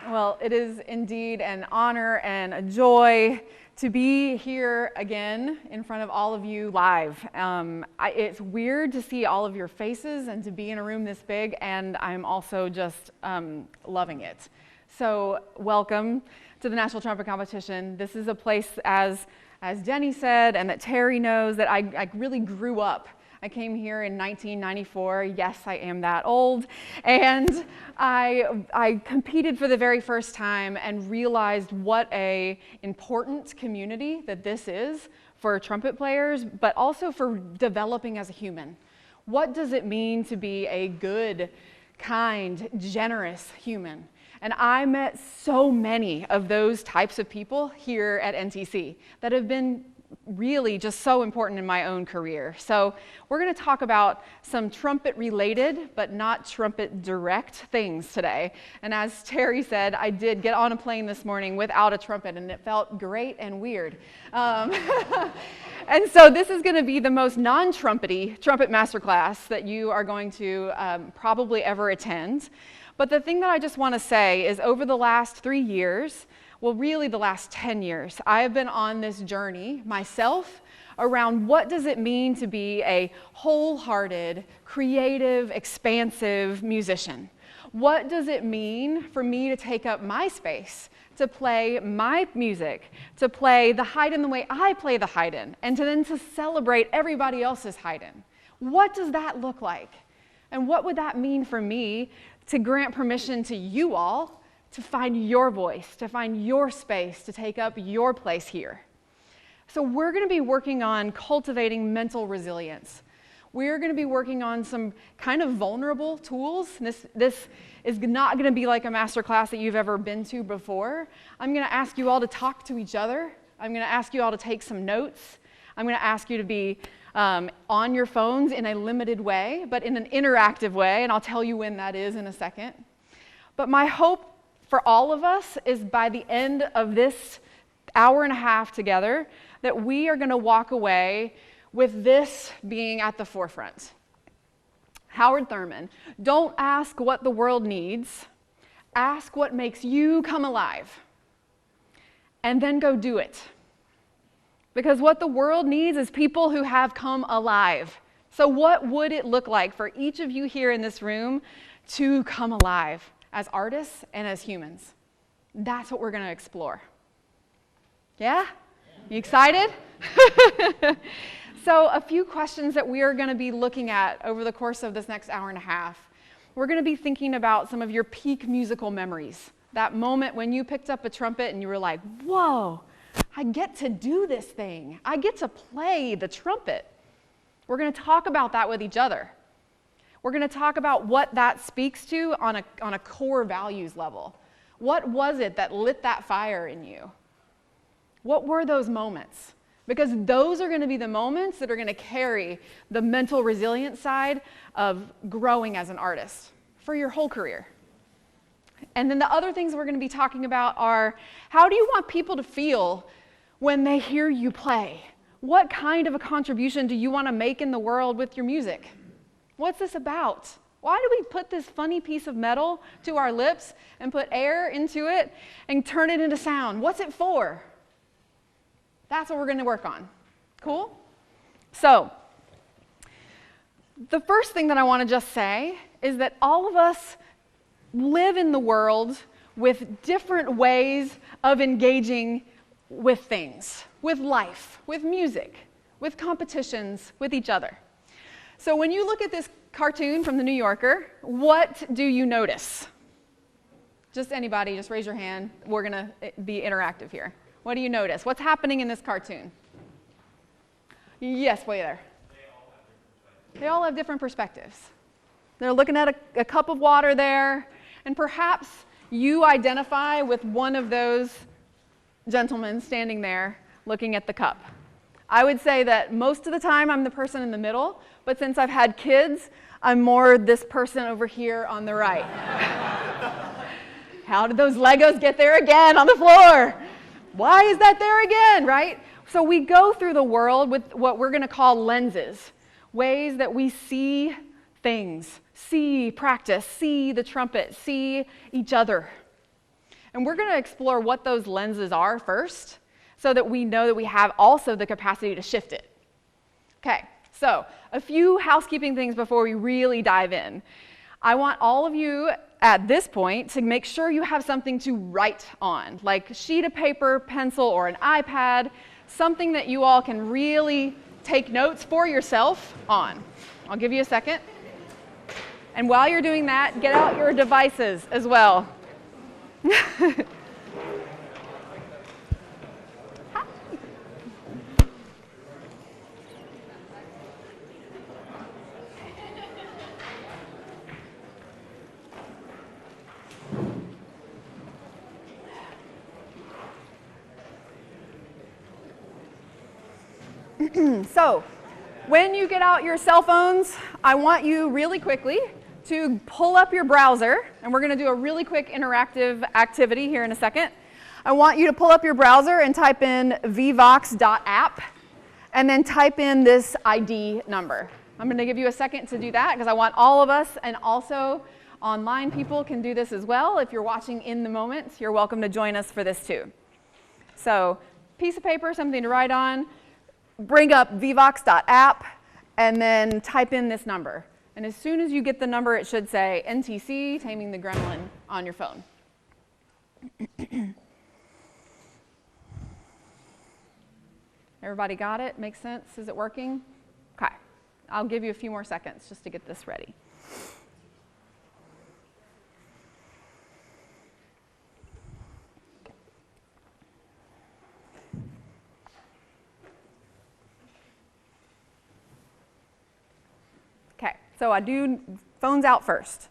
Well, it is indeed an honor and a joy to be here again in front of all of you live. It's weird to see all of your faces and to be in a room this big, and I'm also just loving it. So welcome to the National Trumpet Competition. This is a place, as Jenny said, and that Terry knows, that I really grew up. I came here in 1994. Yes, I am that old. And I competed for the very first time and realized what an important community that this is for trumpet players, but also for developing as a human. What does it mean to be a good, kind, generous human? And I met so many of those types of people here at NTC that have been really just so important in my own career. So we're going to talk about some trumpet related but not trumpet direct things today. And as Terry said, I did get on a plane this morning without a trumpet, and it felt great and weird. And so this is going to be the most non-trumpety trumpet masterclass that you are going to probably ever attend. But the thing that I just want to say is, over the last 3 years, well, really the last 10 years, I have been on this journey myself around what does it mean to be a wholehearted, creative, expansive musician? What does it mean for me to take up my space, to play my music, to play the Haydn the way I play the Haydn, and then to celebrate everybody else's Haydn? What does that look like? And what would that mean for me to grant permission to you all to find your voice, to find your space, to take up your place here? So we're going to be working on cultivating mental resilience. We're going to be working on some kind of vulnerable tools. This is not going to be like a master class that you've ever been to before. I'm going to ask you all to talk to each other. I'm going to ask you all to take some notes. I'm going to ask you to be on your phones in a limited way, but in an interactive way, and I'll tell you when that is in a second. But my hope for all of us is, by the end of this hour and a half together, that we are going to walk away with this being at the forefront. Howard Thurman: don't ask what the world needs, ask what makes you come alive, and then go do it. Because what the world needs is people who have come alive. So what would it look like for each of you here in this room to come alive as artists and as humans? That's what we're going to explore. Yeah? You excited? So a few questions that we are going to be looking at over the course of this next hour and a half. We're going to be thinking about some of your peak musical memories. That moment when you picked up a trumpet and you were like, whoa, I get to do this thing. I get to play the trumpet. We're going to talk about that with each other. We're going to talk about what that speaks to on a core values level. What was it that lit that fire in you? What were those moments? Because those are going to be the moments that are going to carry the mental resilience side of growing as an artist for your whole career. And then the other things we're going to be talking about are, how do you want people to feel when they hear you play? What kind of a contribution do you want to make in the world with your music? What's this about? Why do we put this funny piece of metal to our lips and put air into it and turn it into sound? What's it for? That's what we're going to work on. Cool? So, the first thing that I want to just say is that all of us live in the world with different ways of engaging with things, with life, with music, with competitions, with each other. So when you look at this cartoon from The New Yorker, what do you notice? Just anybody, just raise your hand. We're going to be interactive here. What do you notice? What's happening in this cartoon? Yes, way there. They all have different perspectives. They're looking at a cup of water there, and perhaps you identify with one of those gentlemen standing there looking at the cup. I would say that most of the time I'm the person in the middle, but since I've had kids, I'm more this person over here on the right. How did those Legos get there again on the floor? Why is that there again, right? So we go through the world with what we're going to call lenses, ways that we see things. See practice, see the trumpet, see each other. And we're going to explore what those lenses are first so that we know that we have also the capacity to shift it. Okay, so a few housekeeping things before we really dive in. I want all of you at this point to make sure you have something to write on, like a sheet of paper, pencil, or an iPad, something that you all can really take notes for yourself on. I'll give you a second. And while you're doing that, get out your devices as well. So, when you get out your cell phones, I want you really quickly to pull up your browser, and we're going to do a really quick interactive activity here in a second. I want you to pull up your browser and type in vvox.app, and then type in this ID number. I'm going to give you a second to do that because I want all of us, and also online people can do this as well. If you're watching in the moment, you're welcome to join us for this too. So, piece of paper, something to write on. Bring up vvox.app and then type in this number. And as soon as you get the number, it should say NTC, Taming the Gremlin on your phone. Everybody got it? Makes sense? Is it working? Okay. I'll give you a few more seconds just to get this ready. So I do phones out first.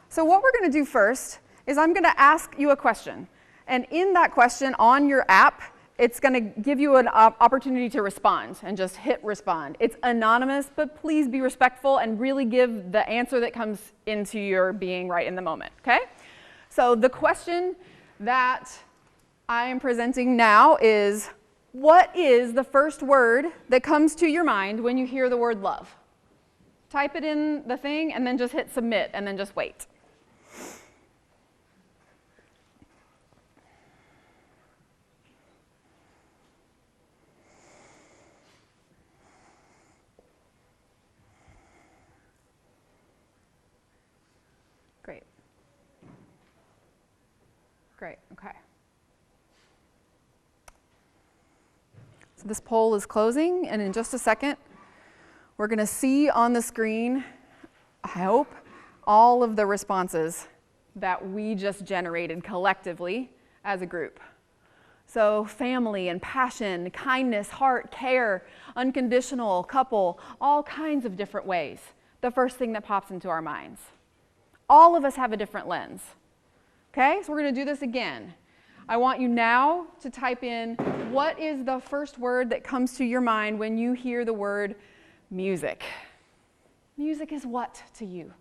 So what we're going to do first is I'm going to ask you a question. And in that question on your app, it's going to give you an opportunity to respond and just hit respond. It's anonymous, but please be respectful and really give the answer that comes into your being right in the moment, okay? So the question that I am presenting now is, what is the first word that comes to your mind when you hear the word love? Type it in the thing and then just hit submit and then just wait. Great. Great, okay. So this poll is closing, and in just a second, we're going to see on the screen, I hope, all of the responses that we just generated collectively as a group. So family and passion, kindness, heart, care, unconditional, couple, all kinds of different ways. The first thing that pops into our minds. All of us have a different lens. Okay, so we're going to do this again. I want you now to type in, what is the first word that comes to your mind when you hear the word music? Music is what to you?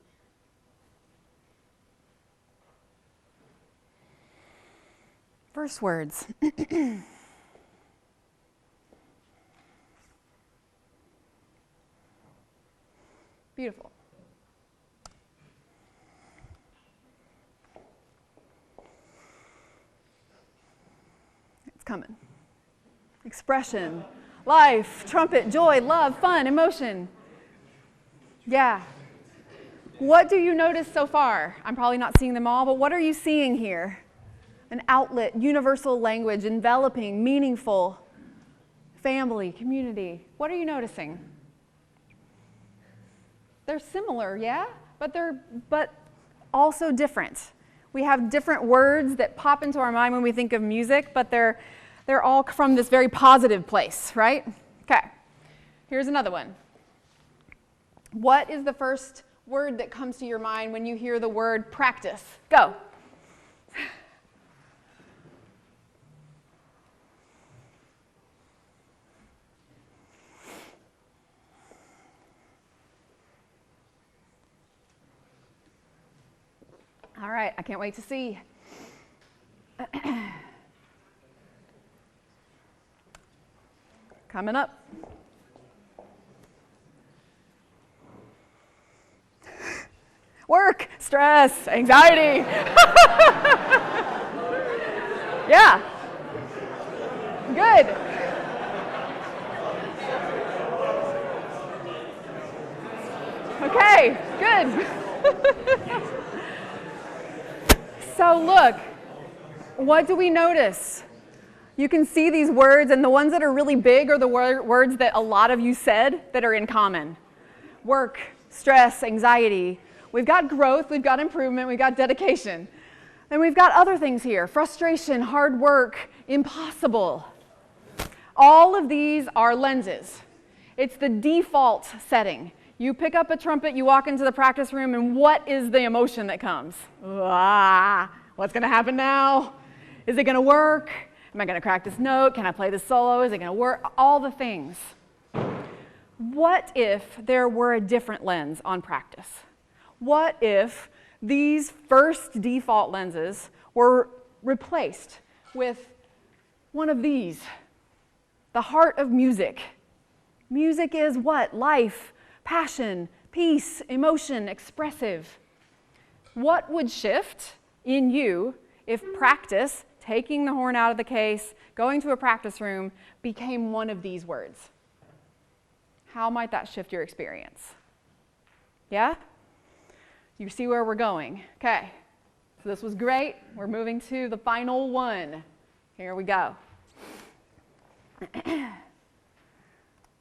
First words. Beautiful. It's coming. Expression. Life, trumpet, joy, love, fun, emotion. Yeah. What do you notice so far? I'm probably not seeing them all, but what are you seeing here? An outlet, universal language, enveloping, meaningful, family, community. What are you noticing? They're similar, yeah? But also different. We have different words that pop into our mind when we think of music, but they're all from this very positive place, right? Okay, here's another one. What is the first word that comes to your mind when you hear the word practice? Go. All right, I can't wait to see. Coming up. Work, stress, anxiety. Yeah. Good. Okay, good. So look, what do we notice? You can see these words, and the ones that are really big are the words that a lot of you said that are in common. Work, stress, anxiety. We've got growth, we've got improvement, we've got dedication. Then we've got other things here: frustration, hard work, impossible. All of these are lenses. It's the default setting. You pick up a trumpet, you walk into the practice room, and what is the emotion that comes? What's going to happen now? Is it going to work? Am I going to crack this note? Can I play this solo? Is it going to work? All the things. What if there were a different lens on practice? What if these first default lenses were replaced with one of these? The heart of music. Music is what? Life, passion, peace, emotion, expressive. What would shift in you if practice, taking the horn out of the case, going to a practice room, became one of these words? How might that shift your experience? Yeah? You see where we're going. Okay, so this was great. We're moving to the final one. Here we go.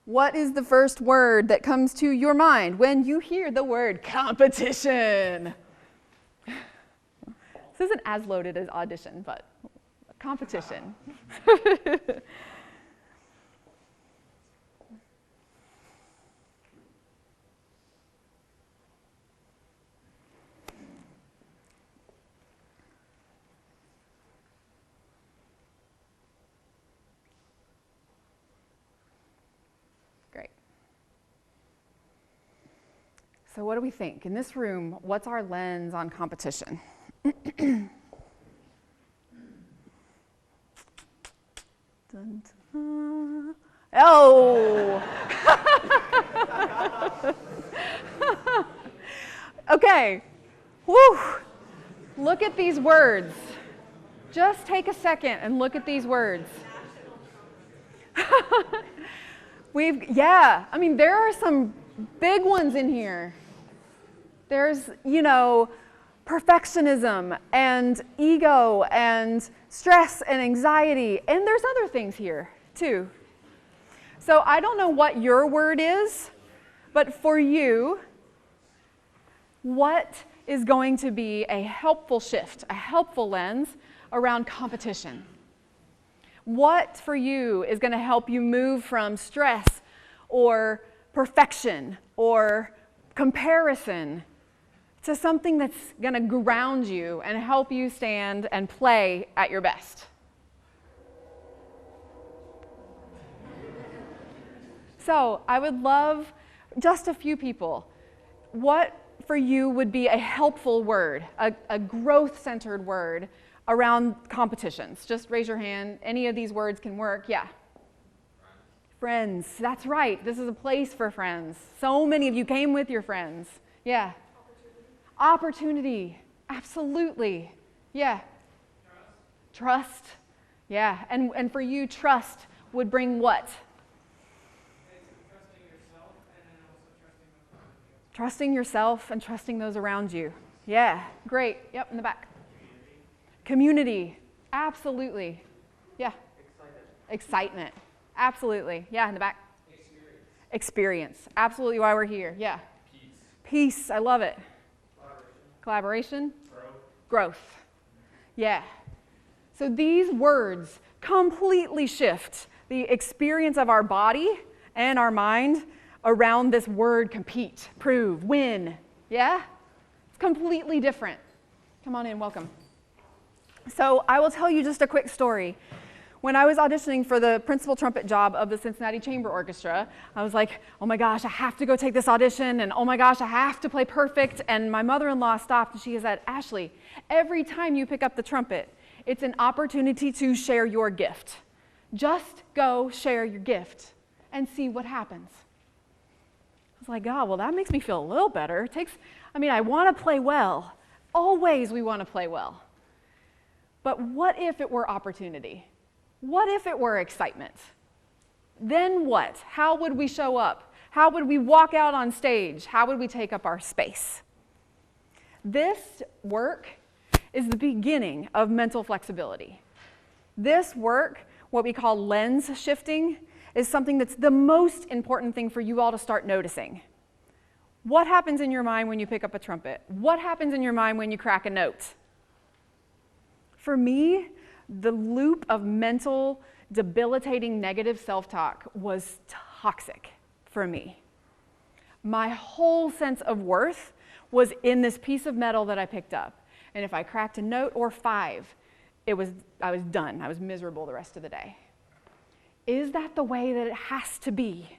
What is the first word that comes to your mind when you hear the word competition? This isn't as loaded as audition, but competition. Great. So what do we think? In this room, what's our lens on competition? Dun, dun. Oh! Okay. Woo! Look at these words. Just take a second and look at these words. I mean, there are some big ones in here. There's, perfectionism and ego and stress and anxiety, and there's other things here too. So I don't know what your word is, but for you, what is going to be a helpful shift, a helpful lens around competition? What for you is going to help you move from stress or perfection or comparison to something that's going to ground you and help you stand and play at your best? So I would love just a few people. What for you would be a helpful word, a growth-centered word around competitions? Just raise your hand. Any of these words can work. Yeah. Friends. That's right. This is a place for friends. So many of you came with your friends. Yeah. Opportunity. Absolutely. Yeah. Trust. Yeah. And for you, trust would bring what? Trusting yourself and trusting those around you. Yeah. Great. Yep, in the back. Community. Absolutely. Yeah. Excitement. Absolutely. Yeah, in the back. Experience. Absolutely why we're here. Yeah. Peace. I love it. Collaboration. Growth. Yeah. So these words completely shift the experience of our body and our mind around this word compete, prove, win. Yeah? It's completely different. Come on in, welcome. So I will tell you just a quick story. When I was auditioning for the principal trumpet job of the Cincinnati Chamber Orchestra, I was like, oh my gosh, I have to go take this audition, and oh my gosh, I have to play perfect. And my mother-in-law stopped and she said, Ashley, every time you pick up the trumpet, it's an opportunity to share your gift. Just go share your gift and see what happens. I was like, God, well, that makes me feel a little better. I mean, I want to play well. Always we want to play well. But what if it were opportunity? What if it were excitement? Then what? How would we show up? How would we walk out on stage? How would we take up our space? This work is the beginning of mental flexibility. This work, what we call lens shifting, is something that's the most important thing for you all to start noticing. What happens in your mind when you pick up a trumpet? What happens in your mind when you crack a note? For me, the loop of mental, debilitating, negative self-talk was toxic for me. My whole sense of worth was in this piece of metal that I picked up. And if I cracked a note or 5, I was done. I was miserable the rest of the day. Is that the way that it has to be?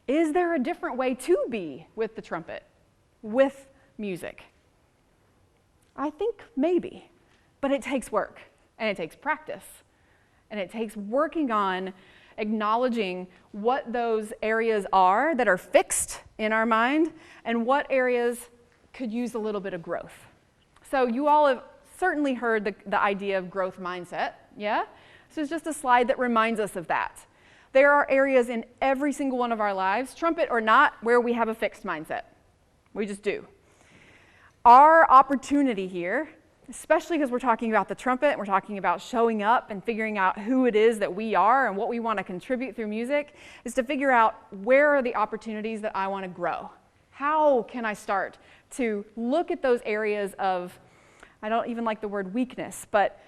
Is there a different way to be with the trumpet, with music? I think maybe, but it takes work, and it takes practice, and it takes working on acknowledging what those areas are that are fixed in our mind and what areas could use a little bit of growth. So you all have certainly heard the idea of growth mindset, yeah? This is just a slide that reminds us of that. There are areas in every single one of our lives, trumpet or not, where we have a fixed mindset. We just do. Our opportunity here, especially because we're talking about the trumpet, we're talking about showing up and figuring out who it is that we are and what we want to contribute through music, is to figure out where are the opportunities that I want to grow. How can I start to look at those areas of, I don't even like the word weakness, but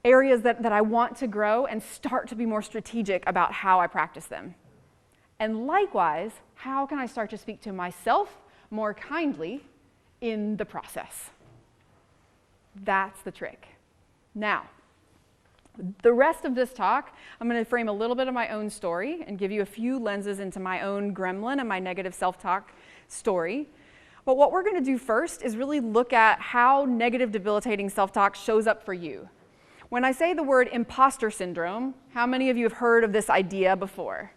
areas that I want to grow and start to be more strategic about how I practice them. And likewise, how can I start to speak to myself more kindly in the process? That's the trick. Now, the rest of this talk, I'm going to frame a little bit of my own story and give you a few lenses into my own gremlin and my negative self-talk story. But what we're going to do first is really look at how negative, debilitating self-talk shows up for you. When I say the word imposter syndrome, how many of you have heard of this idea before?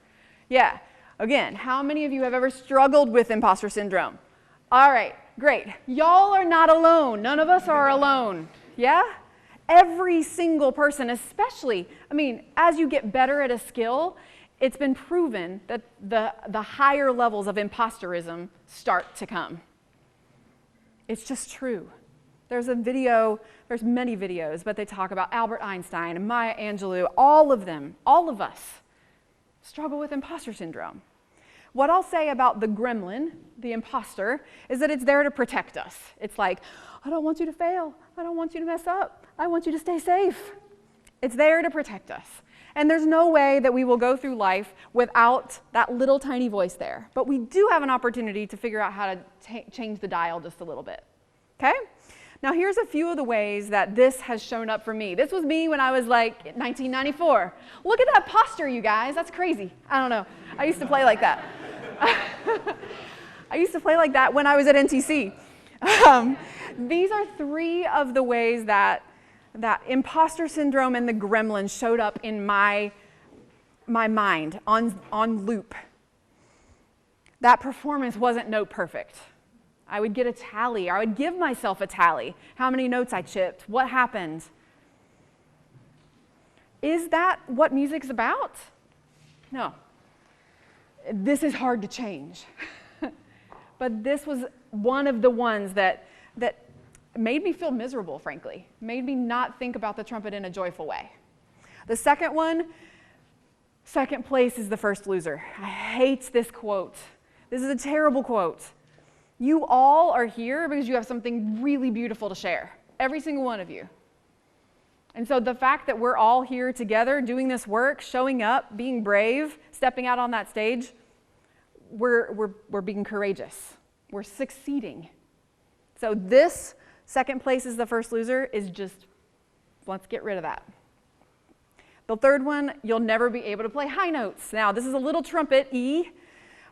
Yeah. Again, how many of you have ever struggled with imposter syndrome? All right, great. Y'all are not alone. None of us are alone. Yeah? Every single person, especially, I mean, as you get better at a skill, it's been proven that the higher levels of imposterism start to come. It's just true. There's a video, there's many videos, but they talk about Albert Einstein and Maya Angelou, all of them, all of us struggle with imposter syndrome. What I'll say about the gremlin, the imposter, is that it's there to protect us. It's like, I don't want you to fail. I don't want you to mess up. I want you to stay safe. It's there to protect us. And there's no way that we will go through life without that little tiny voice there. But we do have an opportunity to figure out how to change the dial just a little bit. Okay? Now here's a few of the ways that this has shown up for me. This was me when I was like 1994. Look at that posture, you guys. That's crazy. I don't know. I used to play like that. I used to play like that when I was at NTC. These are 3 of the ways that imposter syndrome and the gremlin showed up in my mind on loop. That performance wasn't note perfect. I would get a tally, or I would give myself a tally. How many notes I chipped, what happened. Is that what music's about? No. This is hard to change. But this was one of the ones that made me feel miserable, frankly. Made me not think about the trumpet in a joyful way. The second one, second place is the first loser. I hate this quote. This is a terrible quote. You all are here because you have something really beautiful to share. Every single one of you. And so the fact that we're all here together doing this work, showing up, being brave, stepping out on that stage, we're being courageous. We're succeeding. So this second place is the first loser is just, let's get rid of that. The third one, you'll never be able to play high notes. Now, this is a little trumpet, E,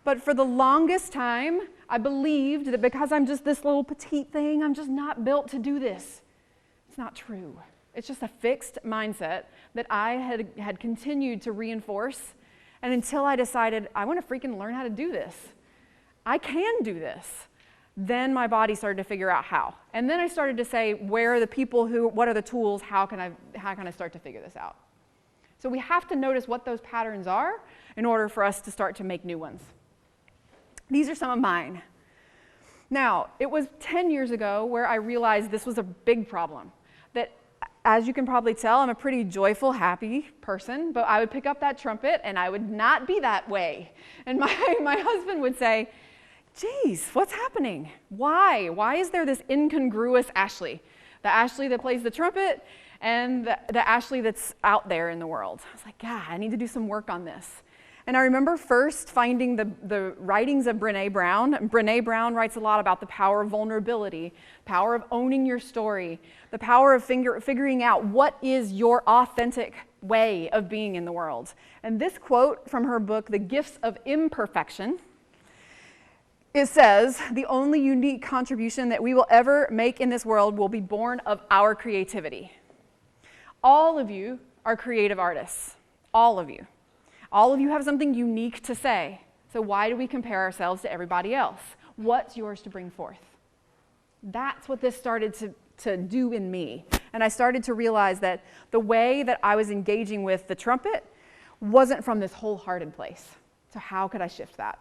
but for the longest time, I believed that because I'm just this little petite thing, I'm just not built to do this. It's not true. It's just a fixed mindset that I had continued to reinforce. And until I decided, I want to freaking learn how to do this. I can do this. Then my body started to figure out how. And then I started to say, where are the people what are the tools, how can I start to figure this out? So we have to notice what those patterns are in order for us to start to make new ones. These are some of mine. Now, it was 10 years ago where I realized this was a big problem. That, as you can probably tell, I'm a pretty joyful, happy person, but I would pick up that trumpet and I would not be that way. And my husband would say, geez, what's happening? Why? Why is there this incongruous Ashley? The Ashley that plays the trumpet and the Ashley that's out there in the world. I was like, yeah, I need to do some work on this. And I remember first finding the writings of Brené Brown. Brené Brown writes a lot about the power of vulnerability, power of owning your story, the power of figuring out what is your authentic way of being in the world. And this quote from her book, The Gifts of Imperfection, it says, the only unique contribution that we will ever make in this world will be born of our creativity. All of you are creative artists. All of you. All of you have something unique to say. So why do we compare ourselves to everybody else? What's yours to bring forth? That's what this started to do in me. And I started to realize that the way that I was engaging with the trumpet wasn't from this wholehearted place. So how could I shift that?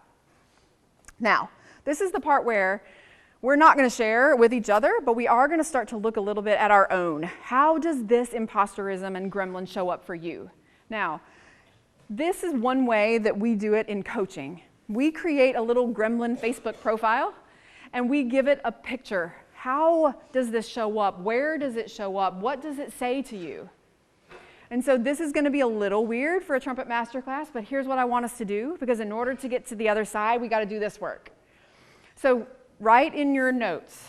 Now, this is the part where we're not going to share with each other, but we are going to start to look a little bit at our own. How does this imposterism and gremlin show up for you? Now, this is one way that we do it in coaching. We create a little gremlin Facebook profile, and we give it a picture. How does this show up? Where does it show up? What does it say to you? And so this is going to be a little weird for a trumpet masterclass, but here's what I want us to do, because in order to get to the other side, we got to do this work. So write in your notes.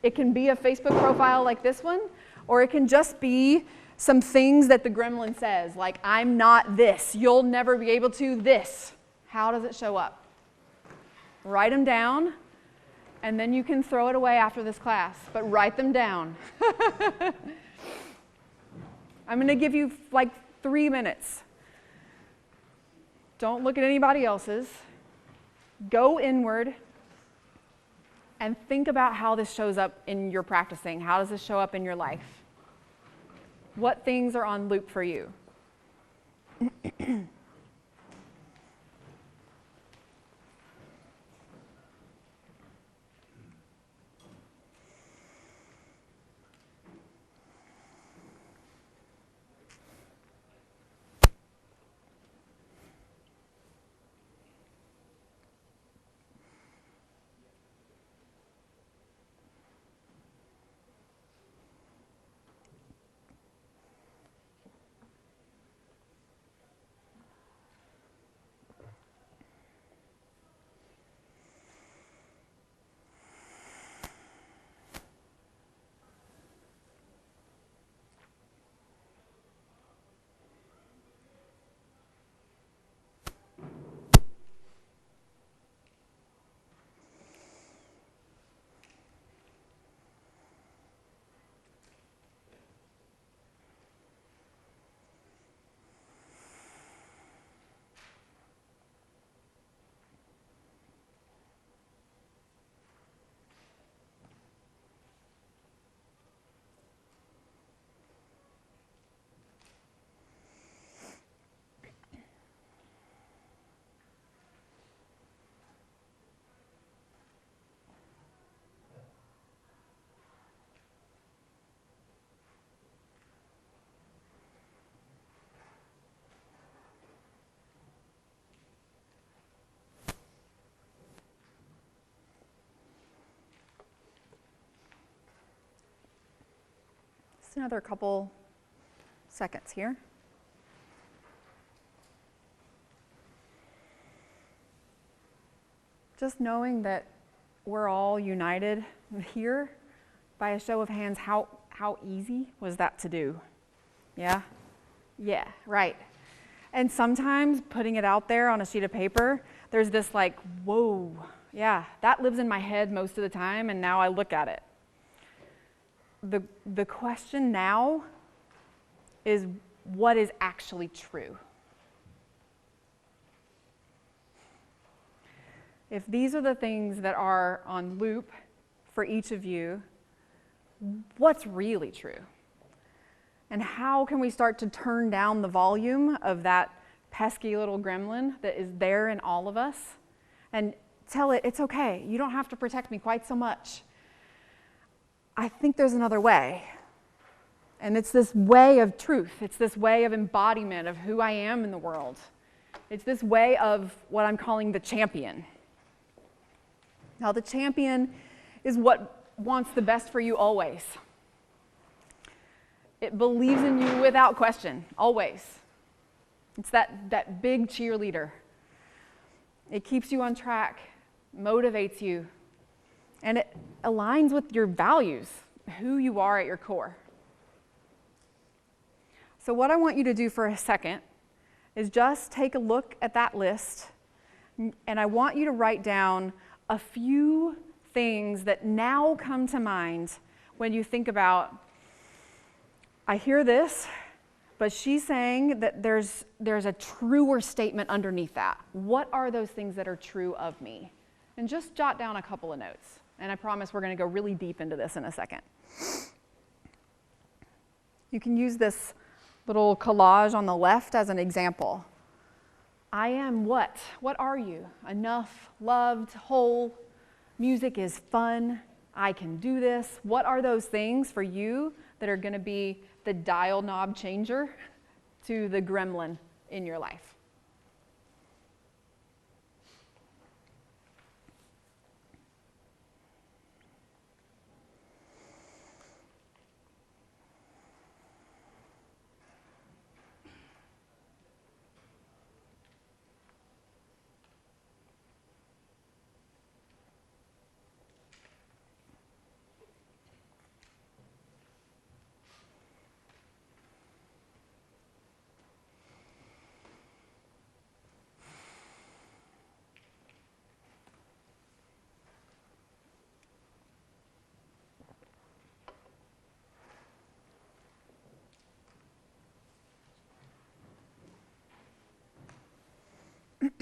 It can be a Facebook profile like this one, or it can just be some things that the gremlin says, like, I'm not this, you'll never be able to this. How does it show up? Write them down, and then you can throw it away after this class, but write them down. I'm going to give you like 3 minutes. Don't look at anybody else's. Go inward and think about how this shows up in your practicing. How does this show up in your life? What things are on loop for you? Another couple seconds here. Just knowing that we're all united here, by a show of hands, how easy was that to do? Yeah? Yeah, right. And sometimes putting it out there on a sheet of paper, there's this like, whoa, yeah, that lives in my head most of the time, and now I look at it. The question now is, what is actually true? If these are the things that are on loop for each of you what's really true. And how can we start to turn down the volume of that pesky little gremlin that is there in all of us and tell it, it's okay, you don't have to protect me quite so much. I think there's another way. And it's this way of truth. It's this way of embodiment of who I am in the world. It's this way of what I'm calling the champion. Now, the champion is what wants the best for you always. It believes in you without question, always. It's that big cheerleader. It keeps you on track, motivates you, and it aligns with your values, who you are at your core. So what I want you to do for a second is just take a look at that list, and I want you to write down a few things that now come to mind when you think about, I hear this, but she's saying that there's a truer statement underneath that. What are those things that are true of me? And just jot down a couple of notes. And I promise we're going to go really deep into this in a second. You can use this little collage on the left as an example. I am what? What are you? Enough, loved, whole. Music is fun. I can do this. What are those things for you that are going to be the dial knob changer to the gremlin in your life?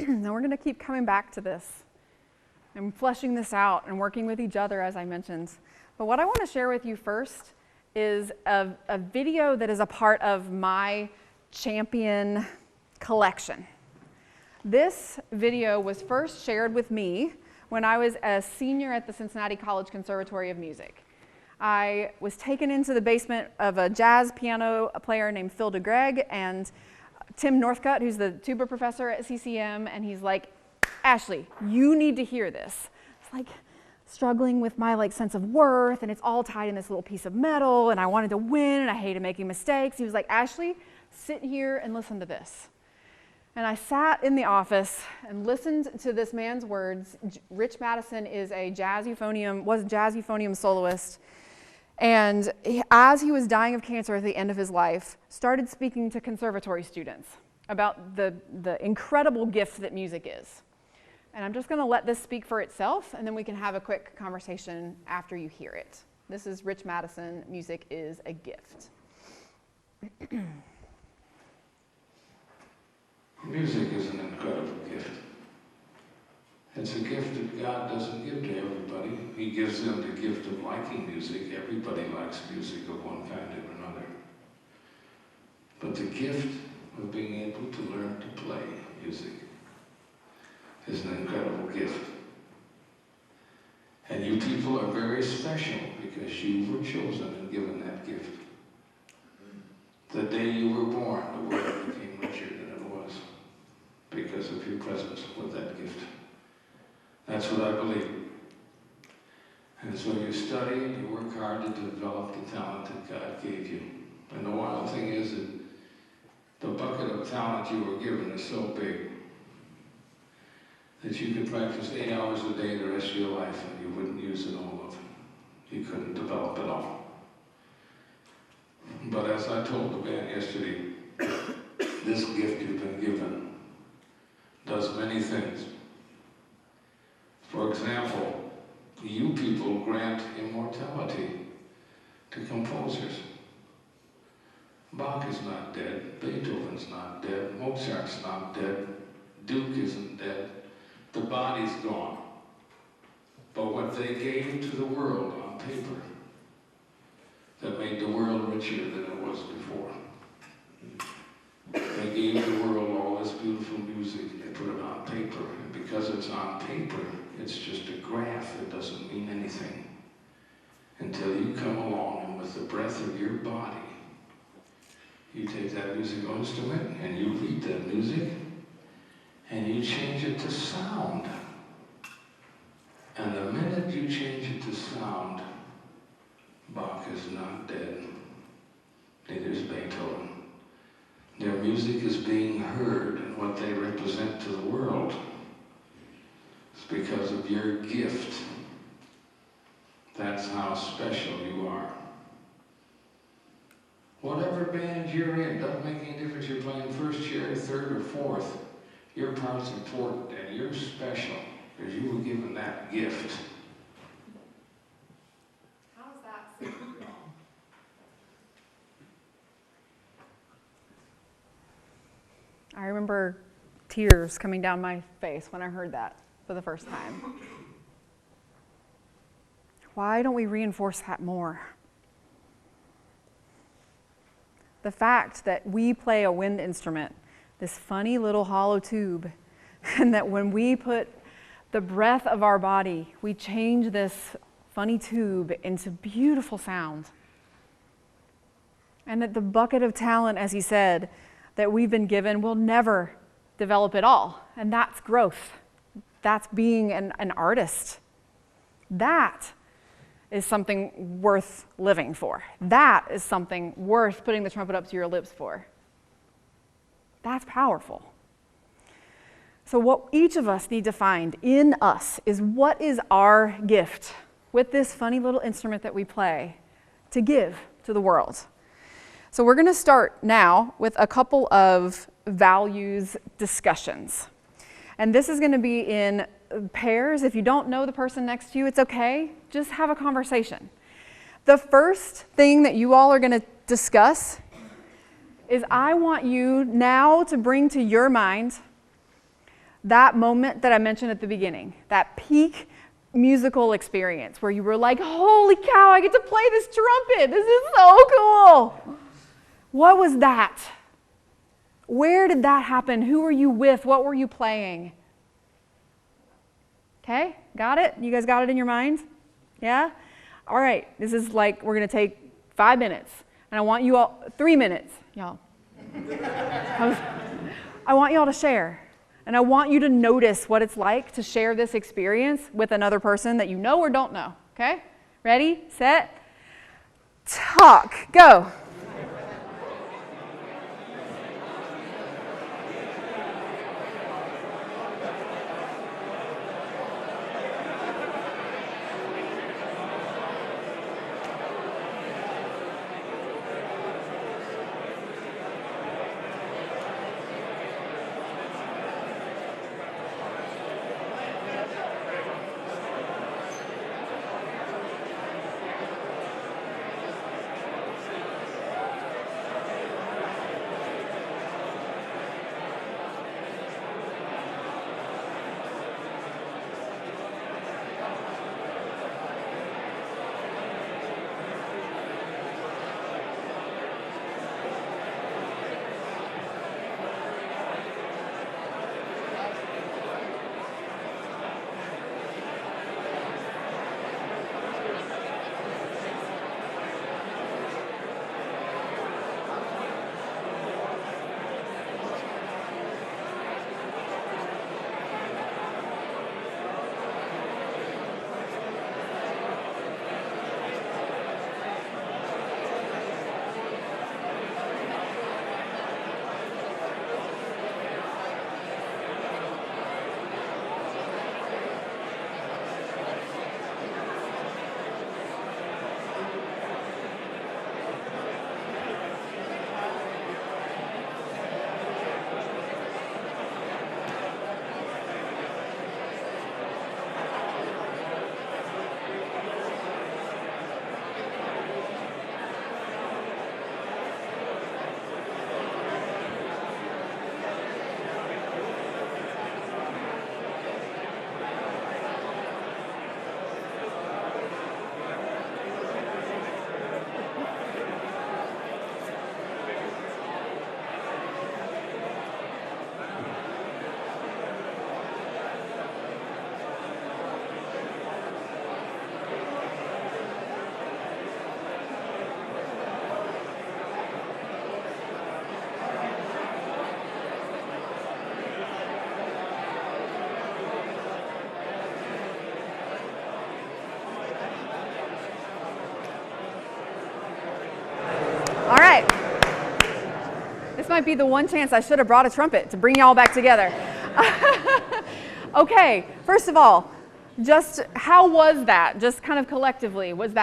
Now we're going to keep coming back to this and fleshing this out and working with each other, as I mentioned. But what I want to share with you first is a video that is a part of my champion collection. This video was first shared with me when I was a senior at the Cincinnati College Conservatory of Music. I was taken into the basement of a jazz piano player named Phil DeGreg and Tim Northcutt, who's the tuba professor at CCM, and he's like, Ashley, you need to hear this. It's like struggling with my sense of worth, and it's all tied in this little piece of metal, and I wanted to win, and I hated making mistakes. He was like, Ashley, sit here and listen to this. And I sat in the office and listened to this man's words. Rich Madison is was a jazz euphonium soloist. And as he was dying of cancer at the end of his life, started speaking to conservatory students about the incredible gift that music is. And I'm just going to let this speak for itself, and then we can have a quick conversation after you hear it. This is Rich Madison, Music is a Gift. Music is an incredible gift. It's a gift that God doesn't give to everybody. He gives them the gift of liking music. Everybody likes music of one kind or another. But the gift of being able to learn to play music is an incredible gift. And you people are very special because you were chosen and given that gift. The day you were born, the world became richer than it was because of your presence with that gift. That's what I believe. And so you study and you work hard to develop the talent that God gave you. And the wild thing is that the bucket of talent you were given is so big that you could practice 8 hours a day the rest of your life and you wouldn't use it all of it. You couldn't develop it all. But as I told the band yesterday, this gift you've been given does many things. For example, you people grant immortality to composers. Bach is not dead, Beethoven's not dead, Mozart's not dead, Duke isn't dead, the body's gone. But what they gave to the world on paper that made the world richer than it was before. They gave the world all this beautiful music. They put it on paper. And because it's on paper, it's just a graph. It doesn't mean anything. Until you come along and with the breath of your body, you take that musical instrument and you read that music and you change it to sound. And the minute you change it to sound, Bach is not dead. Neither is Beethoven. Their music is being heard, and what they represent to the world is because of your gift. That's how special you are. Whatever band you're in, doesn't make any difference you're playing first chair, third, or fourth. Your part's important, and you're special because you were given that gift. How does that sound? I remember tears coming down my face when I heard that for the first time. Why don't we reinforce that more? The fact that we play a wind instrument, this funny little hollow tube, and that when we put the breath of our body, we change this funny tube into beautiful sound. And that the bucket of talent, as he said, that we've been given will never develop it all. And that's growth. That's being an artist. That is something worth living for. That is something worth putting the trumpet up to your lips for. That's powerful. So what each of us need to find in us is what is our gift with this funny little instrument that we play to give to the world. So we're going to start now with a couple of values discussions. And this is going to be in pairs. If you don't know the person next to you, it's okay. Just have a conversation. The first thing that you all are going to discuss is I want you now to bring to your mind that moment that I mentioned at the beginning, that peak musical experience where you were like, holy cow, I get to play this trumpet. This is so cool. What was that? Where did that happen? Who were you with? What were you playing? Okay, got it? You guys got it in your mind? Yeah? All right, this is like, we're going to take 5 minutes. And I want you all, 3 minutes, y'all. I want y'all to share. And I want you to notice what it's like to share this experience with another person that you know or don't know. Okay? Ready, set, talk, go. All right. This might be the one chance I should have brought a trumpet to bring y'all back together. Okay, first of all, just how was that? Just kind of collectively, what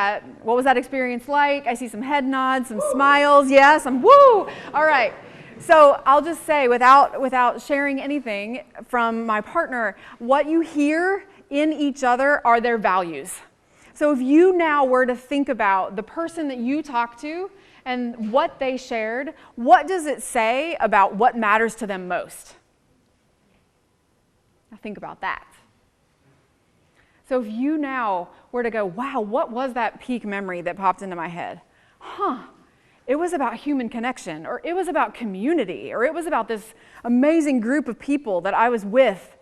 was that experience like? I see some head nods, some smiles, yeah, some woo. All right. So I'll just say, without sharing anything from my partner, what you hear in each other are their values. So if you now were to think about the person that you talked to and what they shared, what does it say about what matters to them most? Now think about that. So if you now were to go, wow, what was that peak memory that popped into my head? It was about human connection, or it was about community, or it was about this amazing group of people that I was with.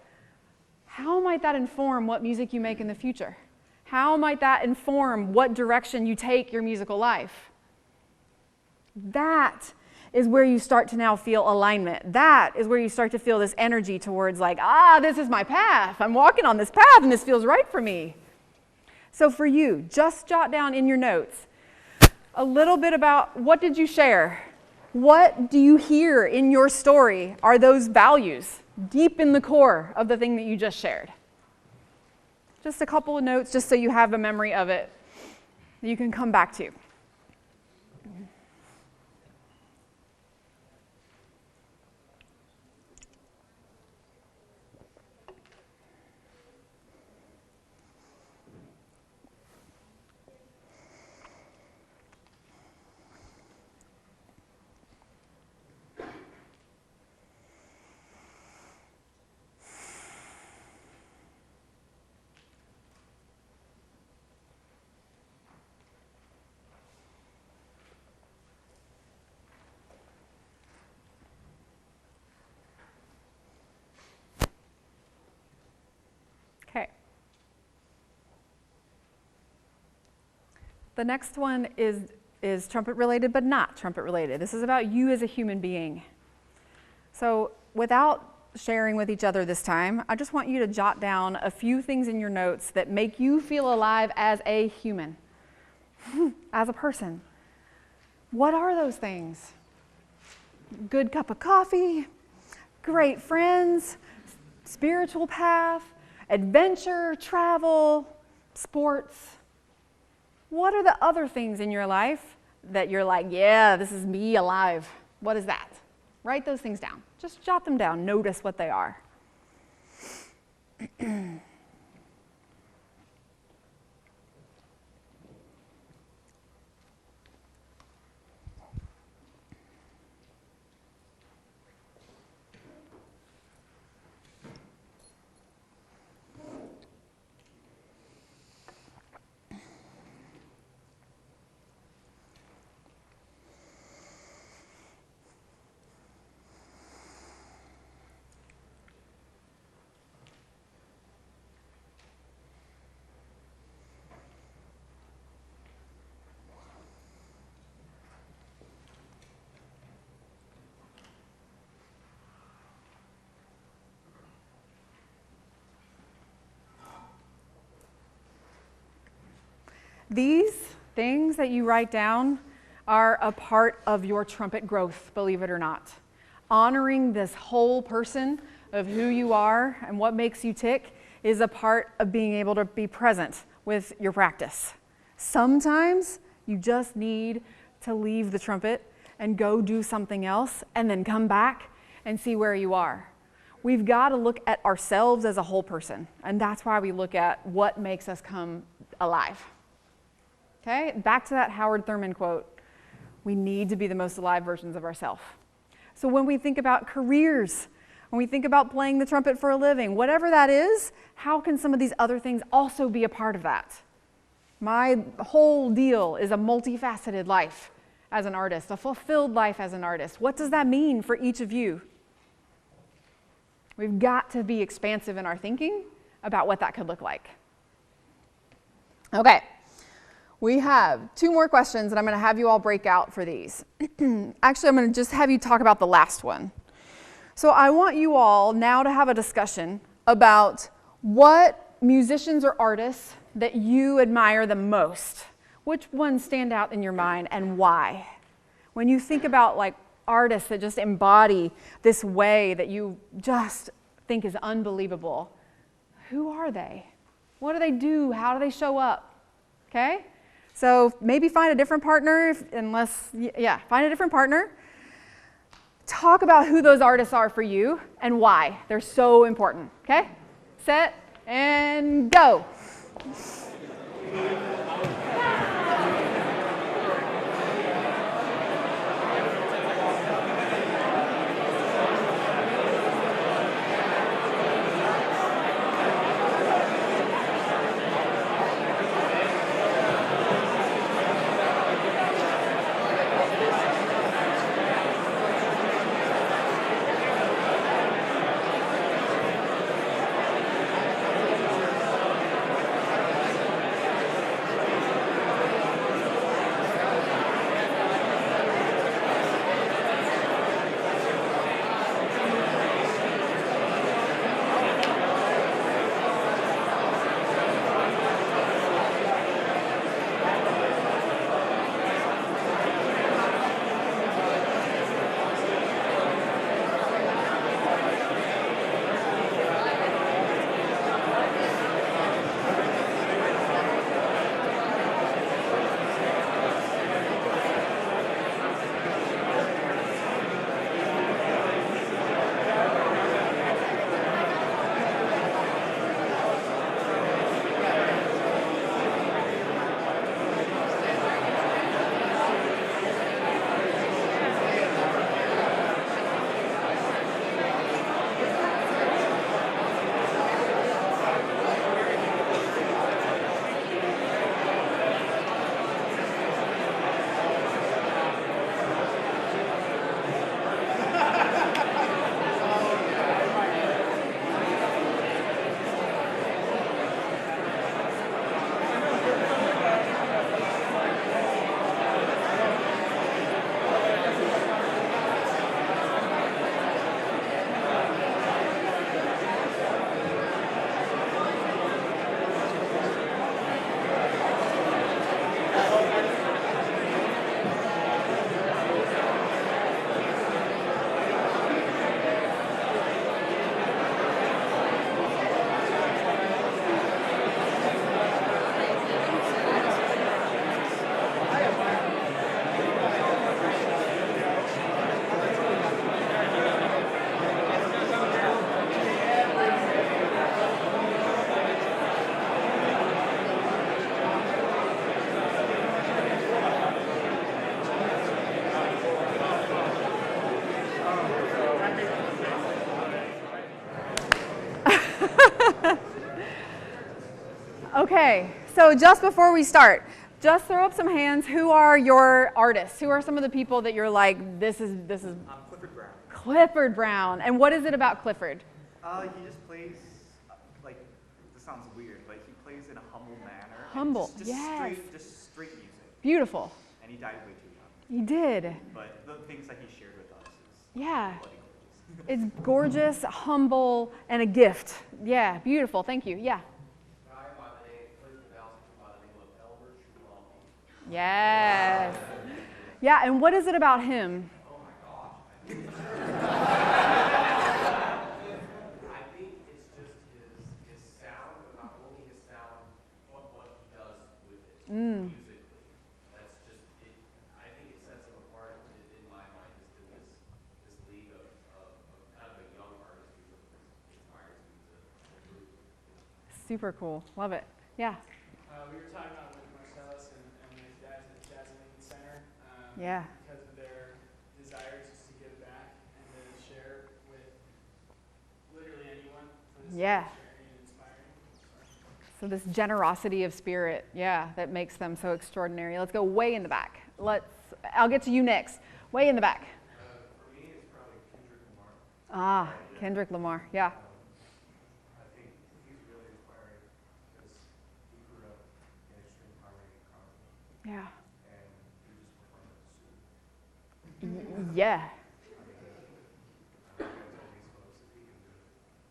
How might that inform what music you make in the future? How might that inform what direction you take your musical life? That is where you start to now feel alignment. That is where you start to feel this energy towards like, this is my path. I'm walking on this path and this feels right for me. So for you, just jot down in your notes a little bit about what did you share? What do you hear in your story are those values deep in the core of the thing that you just shared? Just a couple of notes just so you have a memory of it that you can come back to. Okay. The next one is trumpet related, but not trumpet related. This is about you as a human being. So without sharing with each other this time, I just want you to jot down a few things in your notes that make you feel alive as a human, as a person. What are those things? Good cup of coffee, great friends, spiritual path, adventure, travel, sports. What are the other things in your life that you're like, yeah, this is me alive? What is that? Write those things down. Just jot them down. Notice what they are. These things that you write down are a part of your trumpet growth, believe it or not. Honoring this whole person of who you are and what makes you tick is a part of being able to be present with your practice. Sometimes you just need to leave the trumpet and go do something else and then come back and see where you are. We've got to look at ourselves as a whole person, and that's why we look at what makes us come alive. Okay, back to that Howard Thurman quote. We need to be the most alive versions of ourselves. So when we think about careers, when we think about playing the trumpet for a living, whatever that is, how can some of these other things also be a part of that? My whole deal is a multifaceted life as an artist, a fulfilled life as an artist. What does that mean for each of you? We've got to be expansive in our thinking about what that could look like. Okay. We have 2 more questions, and I'm going to have you all break out for these. Actually, I'm going to just have you talk about the last one. So I want you all now to have a discussion about what musicians or artists that you admire the most. Which ones stand out in your mind and why? When you think about like artists that just embody this way that you just think is unbelievable, who are they? What do they do? How do they show up? Okay? So maybe find a different partner, find a different partner. Talk about who those artists are for you and why. They're so important. Okay? Set and go. Okay, so just before we start, just throw up some hands. Who are your artists? Who are some of the people that you're like, this is Clifford Brown. Clifford Brown. And what is it about Clifford? He just plays, like, this sounds weird, but he plays in a humble manner. Humble, just yes. Just straight music. Beautiful. And he died way too young. He did. But the things that he shared with us is Yeah. bloody gorgeous. It's gorgeous, humble, and a gift. Yeah, beautiful. Thank you. Yeah. Yes. Yeah, and what is it about him? Oh my gosh. I think it's just his sound, but not only his sound, but what he does with it musically. That's just it. I think it sets him apart in my mind as to this league of kind of a young artist who inspires me to improve. Super cool. Love it. Yeah. We were talking about with Marcellus and his guys at the Jazz and Lincoln Center. Yeah. Because of their desires just to give back and to share with literally anyone for the sake Yeah. of sharing and inspiring. So this generosity of spirit, yeah, that makes them so extraordinary. Let's go way in the back. I'll get to you next. Way in the back. For me, it's probably Kendrick Lamar. Ah, Kendrick Lamar. Yeah. I think he's really inspiring because he grew up in extreme poverty and conflict, Yeah. and he just performed at the suit. Yeah. I tell these folks if he can do it,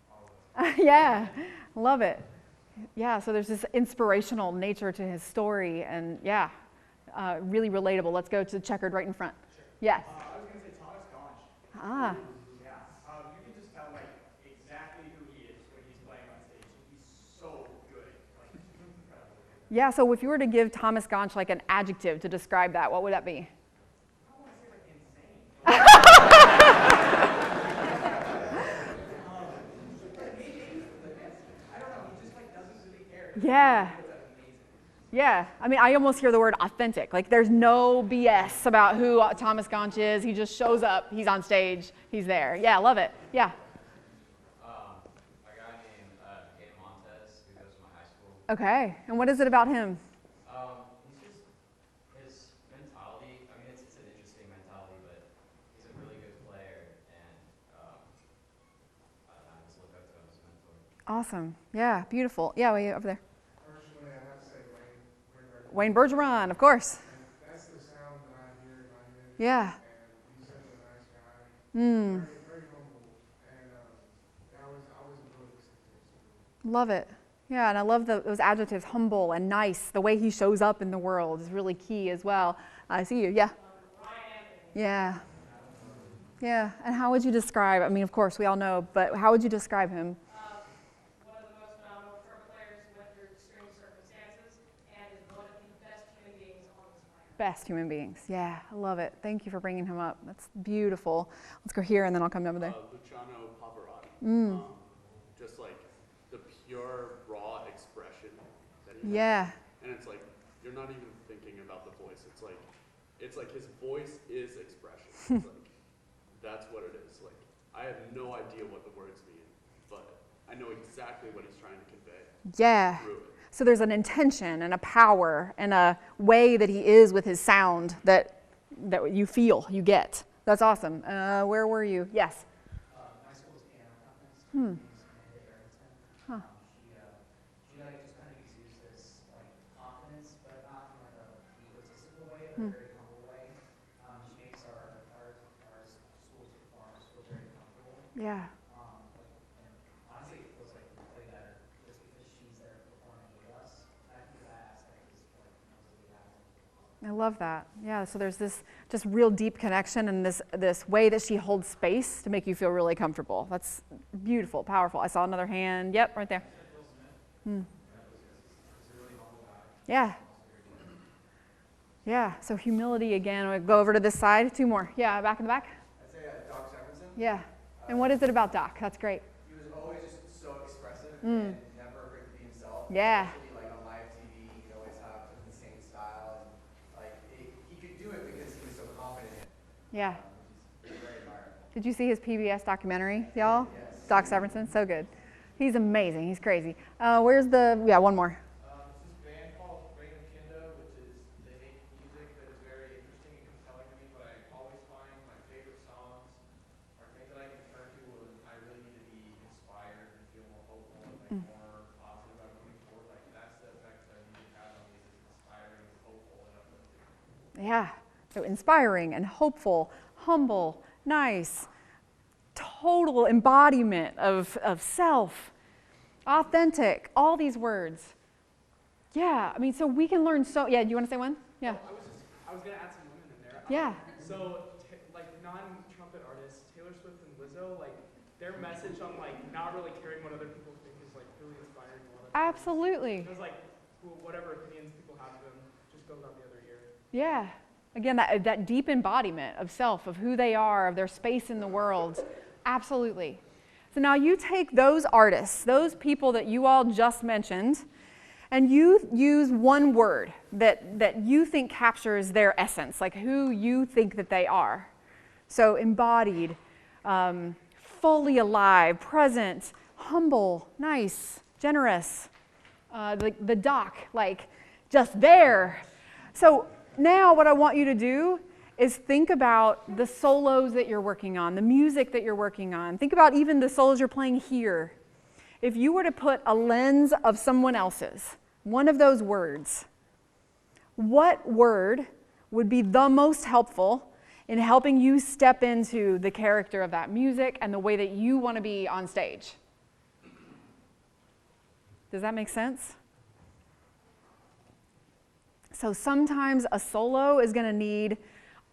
all of us. Yeah. Love it. Yeah, so there's this inspirational nature to his story, and yeah, really relatable. Let's go to the checkered right in front. Yes. I was going to say Thomas Gonch. Ah. Yeah. You can just tell like exactly who he is when he's playing on stage. He's so good. Like it's incredible. Yeah, so if you were to give Thomas Gonch like an adjective to describe that, what would that be? I don't want to say like insane. I don't know. He just like doesn't really care. Yeah. Yeah, I mean, I almost hear the word authentic. Like, there's no BS about who Thomas Gonch is. He just shows up, he's on stage, he's there. Yeah, I love it. Yeah. A guy named Montez who goes to my high school. Okay, and what is it about him? He's just his mentality. I mean, it's an interesting mentality, but he's a really good player, and I just look up to him as a mentor. Awesome. Yeah, beautiful. Yeah, way over there. Personally, I have to say Wayne Bergeron, of course. And that's the sound that I hear in my head. Yeah. And he's such a nice guy. Mm. Very humble. And I was really listening to him. Love it. Yeah, and I love those adjectives, humble and nice. The way he shows up in the world is really key as well. I see you. Yeah. Yeah. Yeah. And how would you describe, I mean, of course, we all know, but how would you describe him? One of the most phenomenal trumpet players who went through extreme circumstances and is one of the best human beings on this planet. Best human beings. Yeah, I love it. Thank you for bringing him up. That's beautiful. Let's go here, and then I'll come over there. Luciano Pavarotti. Just like the pure, raw expression that he Yeah. has. And it's like, you're not even thinking about the voice. It's like his voice is expression. It's like, that's what it is. Like, I have no idea what the words mean, but I know exactly what he's trying to convey. Yeah. Through it. So there's an intention and a power and a way that he is with his sound that you feel, you get. That's awesome. Where were you? Yes. My school's piano conference. Huh. She like just kind of exudes this like confidence, but not in like a egotistical way, but a very humble way. She makes our school's performers feel very comfortable. Yeah. And honestly, it feels like we play better just because she's there performing with us. I think that aspect is like really valuable. I love that. Yeah, so there's this just real deep connection and this way that she holds space to make you feel really comfortable. That's beautiful, powerful. I saw another hand. Yep, right there. Yeah. Yeah, so humility again. We'll go over to this side. Two more. Yeah, back in the back. I'd say Doc Severinsen. Yeah. And what is it about Doc? That's great. He was always just so expressive and never afraid to be himself. Yeah. Especially like on live TV, he'd always have the same style, and like he could do it because he was so confident in it. Yeah. Which is very admirable. Did you see his PBS documentary, y'all? Yes. Doc Severinsen, so good. He's amazing. He's crazy. Where's one more. It's this band called Rain of Kinda, which is, they make music that is very interesting and compelling to me, but I always find my favorite songs are things that I can turn to when I really need to be inspired and feel more hopeful and like more positive about moving forward. Like that's the effect that music has on me, is it's inspiring, hopeful, and uplifting. Yeah. So inspiring and hopeful, humble, nice, total embodiment of self, authentic, all these words. Yeah, I mean, so we can learn so, yeah, do you want to say one? Yeah. I was going to add some women in there. Yeah. So, like, non-trumpet artists, Taylor Swift and Lizzo, like, their message on, like, not really caring what other people think is, like, really inspiring to a lot of people. Absolutely. Because, like, whatever opinions people have of them just goes out the other ear. Yeah. Again, that deep embodiment of self, of who they are, of their space in the world. Absolutely. So now you take those artists, those people that you all just mentioned, and you use one word that you think captures their essence, like who you think that they are. So embodied, fully alive, present, humble, nice, generous. The doc, like just there. So now what I want you to do is think about the solos that you're working on, the music that you're working on. Think about even the solos you're playing here. If you were to put a lens of someone else's, one of those words, what word would be the most helpful in helping you step into the character of that music and the way that you want to be on stage? Does that make sense? So sometimes a solo is going to need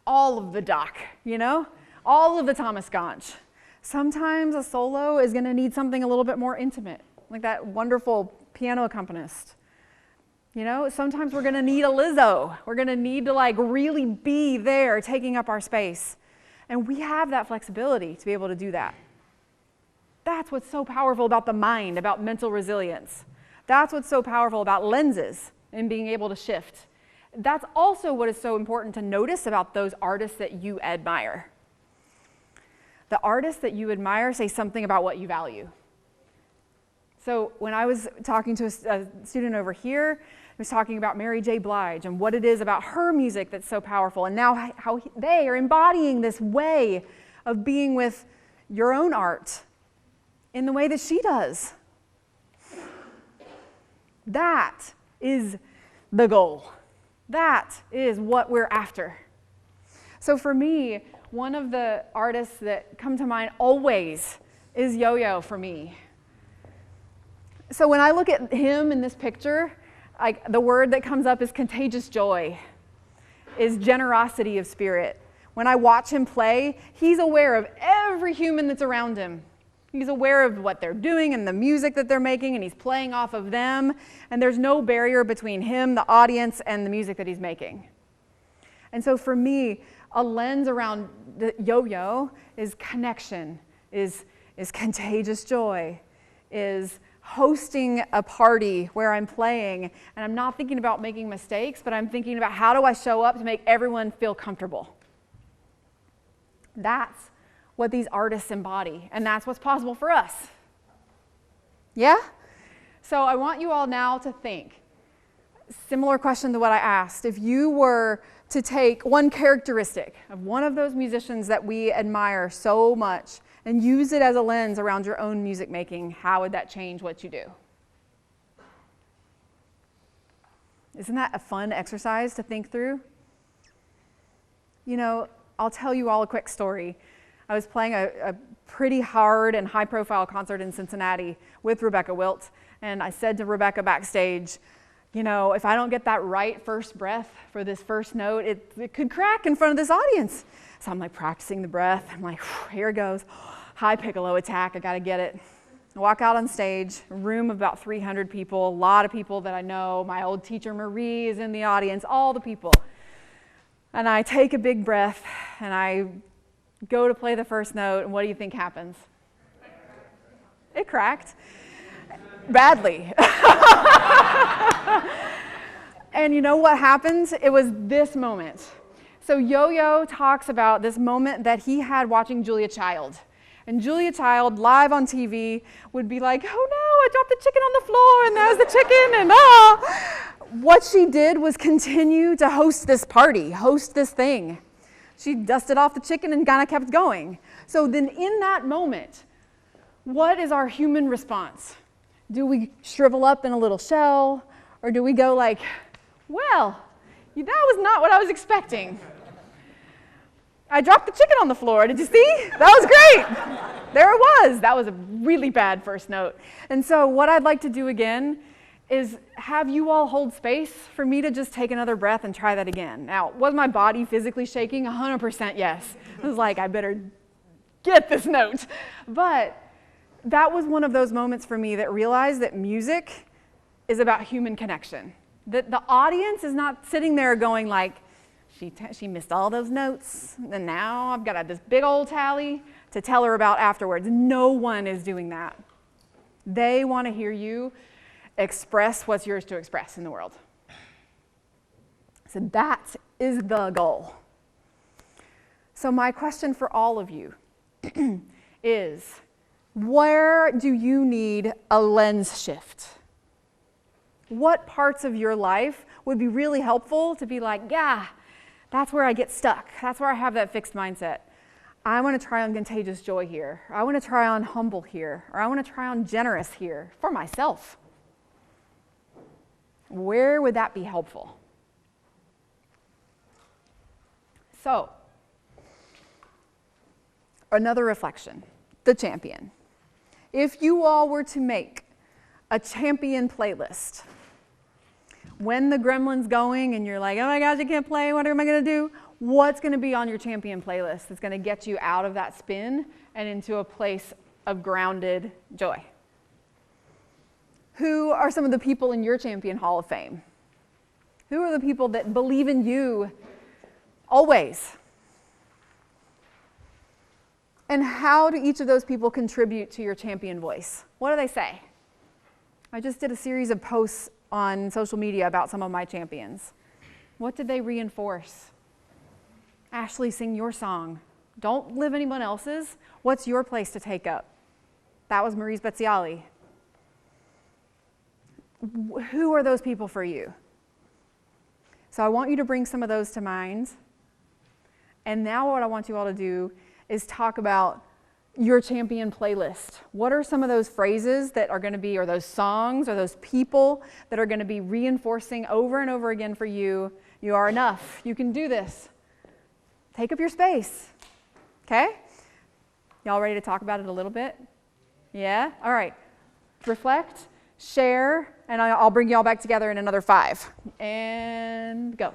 all of the Doc, you know? All of the Thomas Gonch. Sometimes a solo is going to need something a little bit more intimate, like that wonderful piano accompanist. You know, sometimes we're going to need a Lizzo. We're going to need to like really be there, taking up our space. And we have that flexibility to be able to do that. That's what's so powerful about the mind, about mental resilience. That's what's so powerful about lenses and being able to shift. That's also what is so important to notice about those artists that you admire. The artists that you admire say something about what you value. So when I was talking to a student over here, I was talking about Mary J. Blige and what it is about her music that's so powerful, and now how they are embodying this way of being with your own art in the way that she does. That is the goal. That is what we're after. So for me, one of the artists that come to mind always is Yo-Yo for me. So when I look at him in this picture, the word that comes up is contagious joy, is generosity of spirit. When I watch him play, he's aware of every human that's around him. He's aware of what they're doing and the music that they're making, and he's playing off of them, and there's no barrier between him, the audience, and the music that he's making. And so for me, a lens around the Yo-Yo is connection, is contagious joy, is hosting a party where I'm playing, and I'm not thinking about making mistakes, but I'm thinking about how do I show up to make everyone feel comfortable. That's what these artists embody, and that's what's possible for us. Yeah? So I want you all now to think, similar question to what I asked, if you were to take one characteristic of one of those musicians that we admire so much and use it as a lens around your own music making, how would that change what you do? Isn't that a fun exercise to think through? You know, I'll tell you all a quick story. I was playing a pretty hard and high-profile concert in Cincinnati with Rebecca Wilt, and I said to Rebecca backstage, you know, if I don't get that right first breath for this first note, it could crack in front of this audience. So I'm like practicing the breath. I'm like, here it goes. High piccolo attack, I gotta get it. I walk out on stage, a room of about 300 people, a lot of people that I know. My old teacher Marie is in the audience, all the people. And I take a big breath, and I go to play the first note, and what do you think happens? It cracked. Badly. And you know what happened? It was this moment. So Yo-Yo talks about this moment that he had watching Julia Child. And Julia Child, live on TV, would be like, oh no, I dropped the chicken on the floor, and there's the chicken, and ah. What she did was continue to host this party, host this thing. She dusted off the chicken and kind of kept going. So then in that moment, what is our human response? Do we shrivel up in a little shell, or do we go like, well, that was not what I was expecting. I dropped the chicken on the floor. Did you see? That was great. There it was. That was a really bad first note. And so what I'd like to do again is have you all hold space for me to just take another breath and try that again. Now, was my body physically shaking? 100% yes. I was like, I better get this note. But that was one of those moments for me that realized that music is about human connection. That the audience is not sitting there going like, she missed all those notes, and now I've got this big old tally to tell her about afterwards. No one is doing that. They want to hear you express what's yours to express in the world. So that is the goal. So my question for all of you is, where do you need a lens shift? What parts of your life would be really helpful to be like, yeah, that's where I get stuck. That's where I have that fixed mindset. I want to try on contagious joy here. Or I want to try on humble here. Or I want to try on generous here for myself. Where would that be helpful? So, another reflection, the champion. If you all were to make a champion playlist, when the gremlin's going and you're like, oh my gosh, I can't play, what am I going to do? What's going to be on your champion playlist that's going to get you out of that spin and into a place of grounded joy? Who are some of the people in your Champion Hall of Fame? Who are the people that believe in you always? And how do each of those people contribute to your champion voice? What do they say? I just did a series of posts on social media about some of my champions. What did they reinforce? Ashley, sing your song. Don't live anyone else's. What's your place to take up? That was Marie Speziali. Who are those people for you? So I want you to bring some of those to mind. And now what I want you all to do is talk about your champion playlist. What are some of those phrases that are going to be, or those songs, or those people that are going to be reinforcing over and over again for you, you are enough, you can do this. Take up your space, okay? Y'all ready to talk about it a little bit? Yeah? All right. Reflect, share, and I'll bring y'all back together in another 5. And go.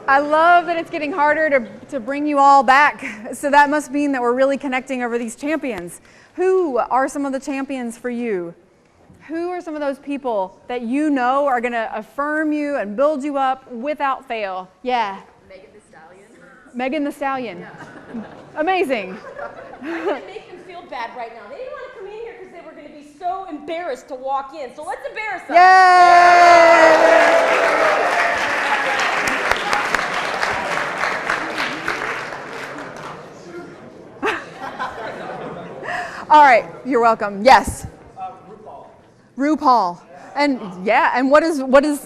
I love that it's getting harder to bring you all back. So that must mean that we're really connecting over these champions. Who are some of the champions for you? Who are some of those people that you know are going to affirm you and build you up without fail? Yeah. Megan the Stallion. Megan the Stallion. Yeah. Amazing. I'm going to make them feel bad right now. They didn't want to come in here because they were going to be so embarrassed to walk in. So let's embarrass them. Yay! All right, you're welcome. Yes. RuPaul. And yeah, and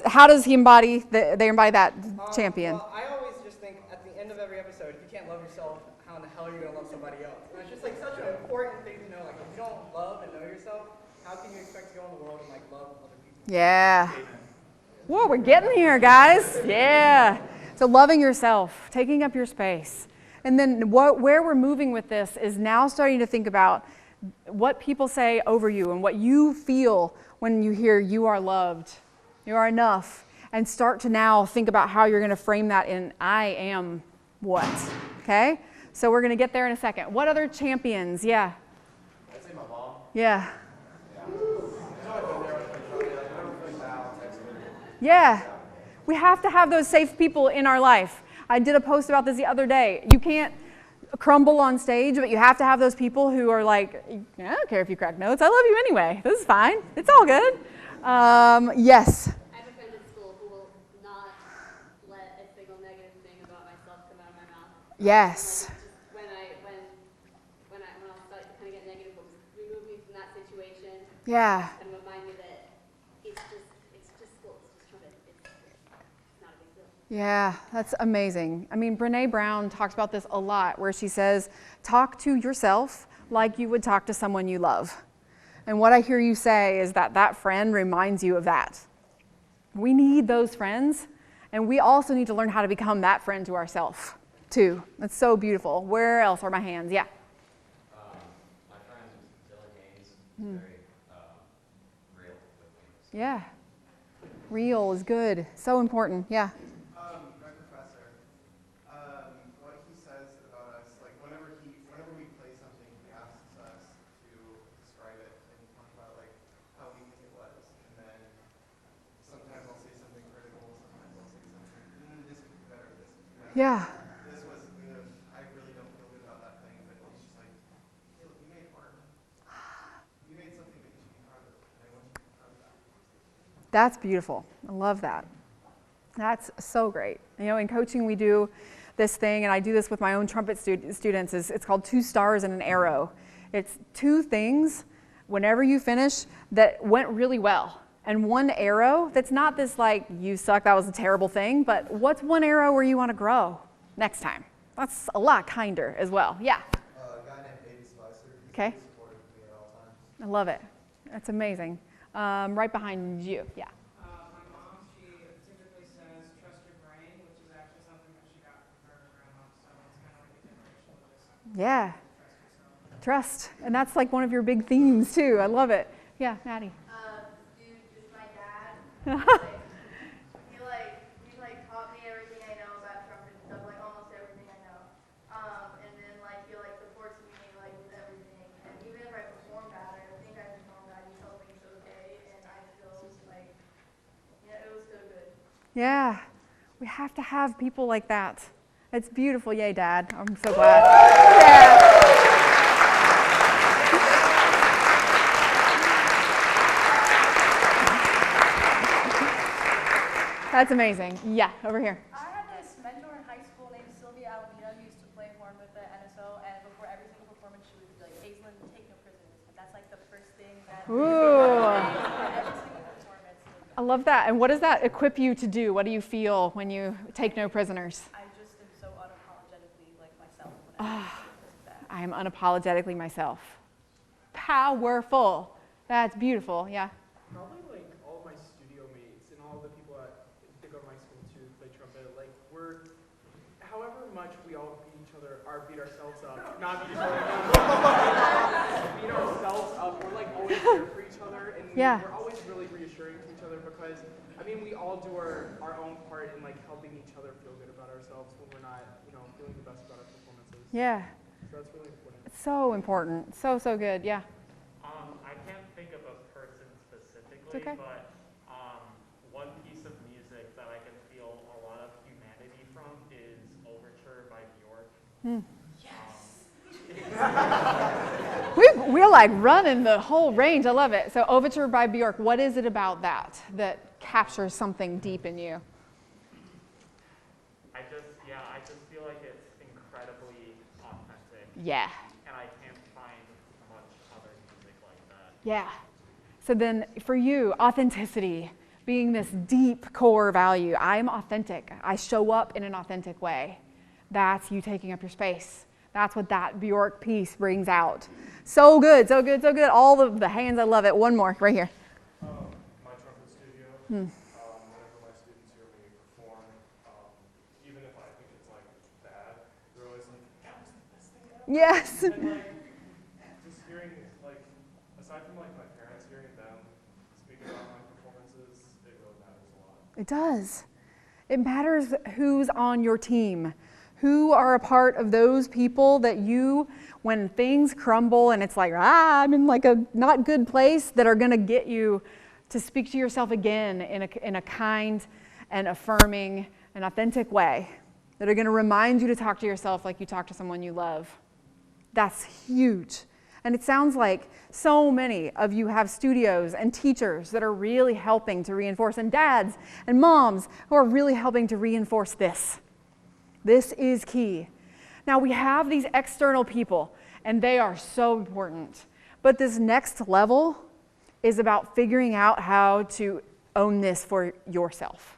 how does he embody, they embody that champion? Well, I always just think at the end of every episode, if you can't love yourself, how in the hell are you going to love somebody else? And it's just like such an important thing to know. Like, if you don't love and know yourself, how can you expect to go in the world and like love other people? Yeah. Whoa, we're getting here, guys. Yeah. So loving yourself, taking up your space. And then where we're moving with this is now starting to think about what people say over you and what you feel when you hear you are loved, you are enough, and start to now think about how you're going to frame that in I am what, okay? So we're going to get there in a second. What other champions? Yeah. I'd say my mom. Yeah. Yeah. Yeah. We have to have those safe people in our life. I did a post about this the other day. You can't crumble on stage, but you have to have those people who are like, I don't care if you crack notes. I love you anyway. This is fine. It's all good. Yes. I have a friend at school who will not let a single negative thing about myself come out of my mouth. Yes. When I'll start to kind of get negative, will just remove me from that situation. Yeah. And remind me that it's just school. It's just trumpet. It's not a big deal. Yeah, that's amazing. I mean, Brene Brown talks about this a lot, where she says, talk to yourself like you would talk to someone you love. And what I hear you say is that that friend reminds you of that. We need those friends, and we also need to learn how to become that friend to ourselves, too. That's so beautiful. Where else are my hands? Yeah. My friend Dylan Haynes is very real with me. Yeah. Real is good. So important. Yeah. My professor, what he says about us, like whenever we play something, he asks us to describe it and talk about like how we think it was, and then sometimes I'll say something critical, sometimes I'll say something, this could be better, this could be better. Yeah. This was good. I really don't feel good about that thing, but he's just like, hey, look, you made art. You made something that you should be proud of, and I want you to be proud of that. That's beautiful. I love that. That's so great. You know, in coaching we do this thing, and I do this with my own trumpet students, it's called 2 stars and an arrow. It's 2 things, whenever you finish, that went really well. And 1 arrow that's not this like, you suck, that was a terrible thing, but what's 1 arrow where you want to grow next time? That's a lot kinder as well. Yeah. A guy named David Spicer. Okay. Supported me at all times. I love it. That's amazing. Right behind you. Yeah. My mom, she typically says, trust your brain, which is actually something that she got from her grandma, so it's kind of like a generational just Yeah. trust yourself. Trust. And that's like one of your big themes too. I love it. Yeah, Maddie. Dude, just my dad. He taught me everything I know about trumpet and stuff, like almost everything I know. And then he supports me with everything. And even if I perform bad, I think I perform bad, he tells me it's okay, and I feel it was so good. Yeah. We have to have people like that. It's beautiful. Yay, Dad. I'm so glad. Yeah. That's amazing. Yeah, over here. I had this mentor in high school named Sylvia Alameda who used to play horn with the NSO, and before every single performance she would be like, Aislinn, take no prisoners. And that's like the first thing that Ooh. every single performance. I love that. And what does that equip you to do? What do you feel when you take no prisoners? I just am so unapologetically like myself. I am unapologetically myself. Powerful. That's beautiful. Yeah. Probably like all my studio mates and all the people that go to my school too play trumpet. Like we're, however much we all beat ourselves up, not beat each other up, beat ourselves up. We're like always there for each other, and Yeah. we're always really reassuring to each other because I mean, we all do our own part in like helping each other feel good about ourselves when we're not, feeling the best about our performances. Yeah. So that's really important. It's so important. So, so good. Yeah. I can't think of a person specifically, It's okay. but one piece of music that I can feel a lot of humanity from is Overture by Bjork. We're like running the whole range. I love it. So Overture by Bjork, what is it about that captures something deep in you? I just feel like it's incredibly authentic. Yeah. And I can't find much other music like that. Yeah. So then for you, authenticity being this deep core value. I'm authentic. I show up in an authentic way. That's you taking up your space. That's what that Bjork piece brings out. So good, so good, so good. All of the hands, I love it. One more, right here. My trumpet studio, whenever my students hear me perform, even if I think it's like bad, they're always like, that was the best thing ever. Yes. And like, just hearing, like, aside from like my parents, hearing them speak about my performances, it really matters a lot. It does. It matters who's on your team. Who are a part of those people that you, when things crumble and it's like, I'm in like a not good place, that are going to get you to speak to yourself again in a kind and affirming and authentic way, that are going to remind you to talk to yourself like you talk to someone you love. That's huge. And it sounds like so many of you have studios and teachers that are really helping to reinforce, and dads and moms who are really helping to reinforce this. This is key. Now we have these external people, and they are so important. But this next level is about figuring out how to own this for yourself.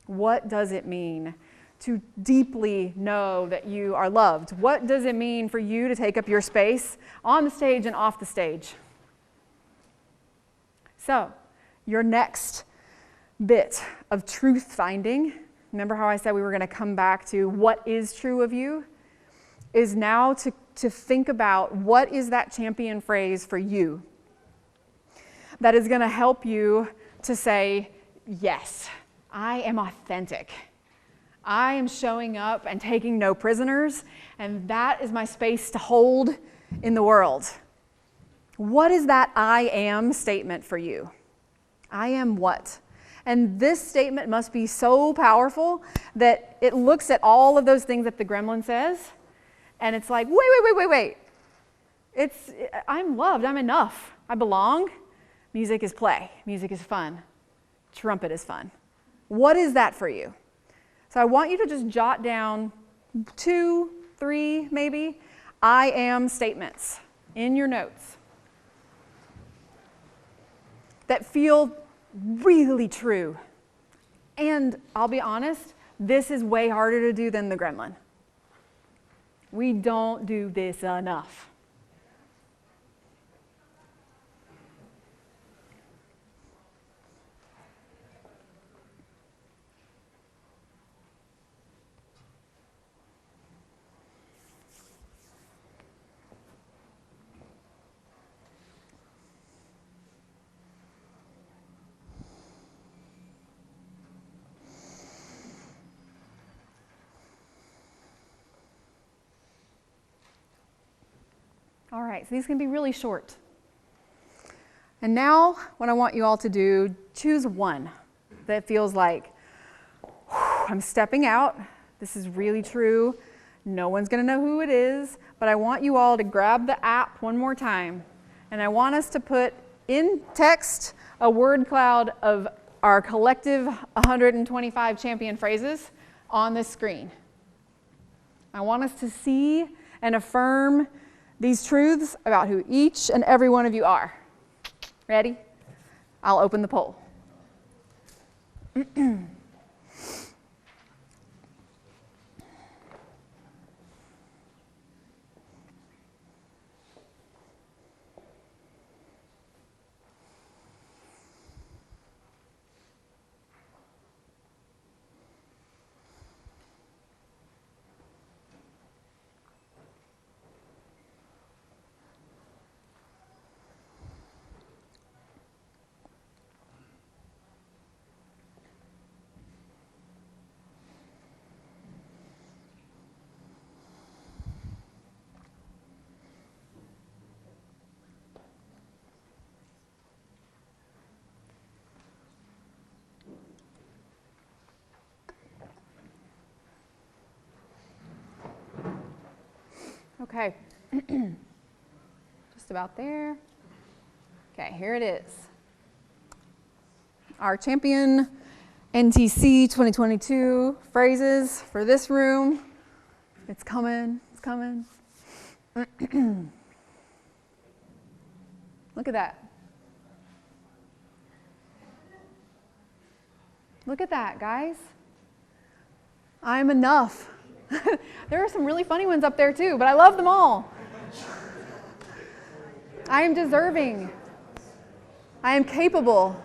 What does it mean to deeply know that you are loved? What does it mean for you to take up your space on the stage and off the stage? So, your next bit of truth finding, remember how I said we were going to come back to what is true of you, is now to think about what is that champion phrase for you that is going to help you to say, yes, I am authentic. I am showing up and taking no prisoners, and that is my space to hold in the world. What is that I am statement for you? I am what? And this statement must be so powerful that it looks at all of those things that the gremlin says, and it's like, wait. I'm loved, I'm enough, I belong. Music is play, music is fun, trumpet is fun. What is that for you? So I want you to just jot down 2, 3 maybe, I am statements in your notes that feel really true. And I'll be honest, this is way harder to do than the gremlin. We don't do this enough. All right, so these can be really short. And now, what I want you all to do, choose one that feels like, I'm stepping out, this is really true, no one's gonna know who it is, but I want you all to grab the app one more time, and I want us to put in text a word cloud of our collective 125 champion phrases on this screen. I want us to see and affirm these truths about who each and every one of you are. Ready? I'll open the poll. Okay. Just about there. Okay, here it is. Our champion NTC 2022 phrases for this room. It's coming, it's coming. Look at that. Look at that, guys. I'm enough. There are some really funny ones up there too, but I love them all. I am deserving. I am capable.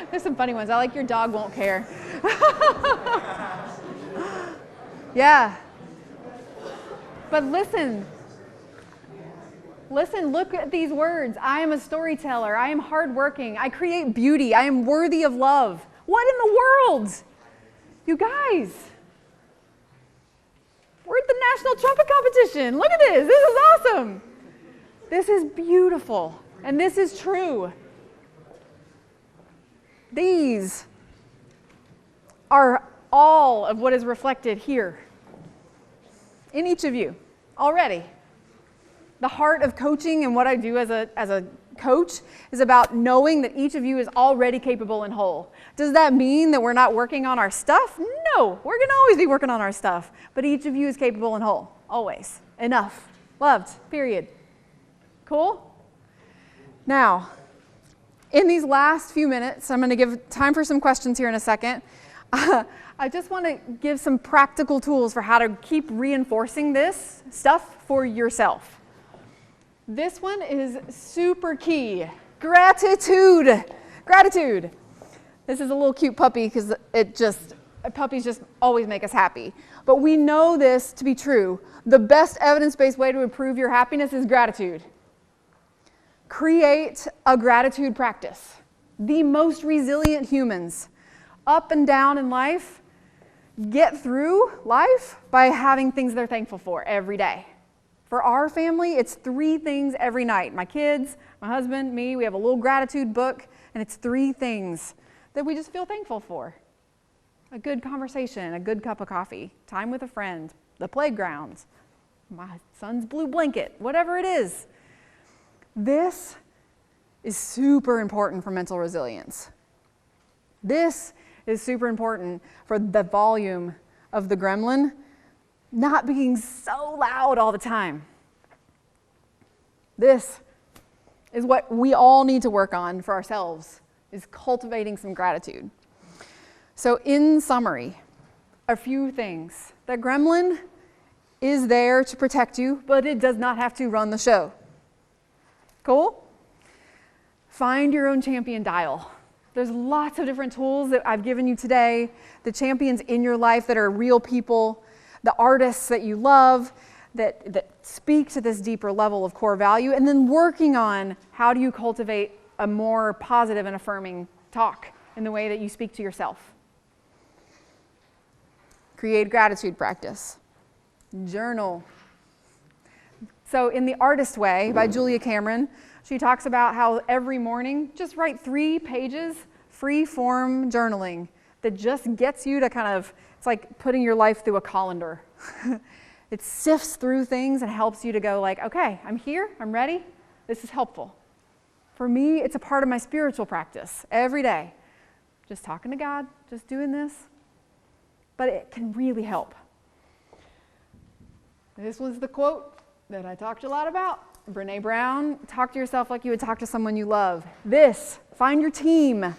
There's some funny ones. I like your dog won't care. Yeah. But listen, look at these words. I am a storyteller. I am hardworking. I create beauty. I am worthy of love. What in the world? You guys, we're at the National Trumpet Competition. Look at this. This is awesome. This is beautiful. And this is true. These are all of what is reflected here in each of you already. The heart of coaching and what I do as a coach is about knowing that each of you is already capable and whole. Does that mean that we're not working on our stuff? No, we're going to always be working on our stuff. But each of you is capable and whole, always. Enough. Loved, period. Cool? Now, in these last few minutes, I'm going to give time for some questions here in a second. I just want to give some practical tools for how to keep reinforcing this stuff for yourself. This one is super key. Gratitude. Gratitude. This is a little cute puppy because puppies just always make us happy. But we know this to be true. The best evidence-based way to improve your happiness is gratitude. Create a gratitude practice. The most resilient humans, up and down in life, get through life by having things they're thankful for every day. For our family, it's 3 things every night. My kids, my husband, me, we have a little gratitude book, and it's 3 things that we just feel thankful for. A good conversation, a good cup of coffee, time with a friend, the playground, my son's blue blanket, whatever it is. This is super important for mental resilience. This is super important for the volume of the gremlin not being so loud all the time. This is what we all need to work on for ourselves, is cultivating some gratitude. So in summary, a few things. The gremlin is there to protect you, but it does not have to run the show. Cool? Find your own champion dial. There's lots of different tools that I've given you today, the champions in your life that are real people, the artists that you love, that speak to this deeper level of core value, and then working on how do you cultivate a more positive and affirming talk in the way that you speak to yourself. Create gratitude practice. Journal. So in The Artist Way by Julia Cameron, she talks about how every morning, just write 3 pages, free form journaling that just gets you to kind of, it's like putting your life through a colander. It sifts through things and helps you to go like, okay, I'm here, I'm ready, this is helpful. For me, it's a part of my spiritual practice every day. Just talking to God, just doing this. But it can really help. This was the quote that I talked a lot about. Brené Brown, talk to yourself like you would talk to someone you love. This, find your team.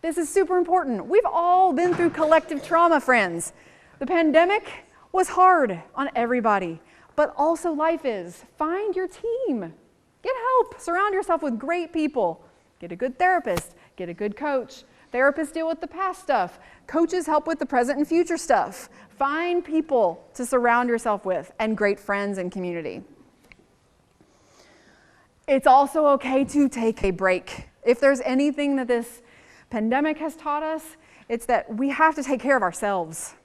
This is super important. We've all been through collective trauma, friends. The pandemic was hard on everybody, but also life is. Find your team. Get help. Surround yourself with great people. Get a good therapist. Get a good coach. Therapists deal with the past stuff. Coaches help with the present and future stuff. Find people to surround yourself with and great friends and community. It's also okay to take a break. If there's anything that this pandemic has taught us, it's that we have to take care of ourselves.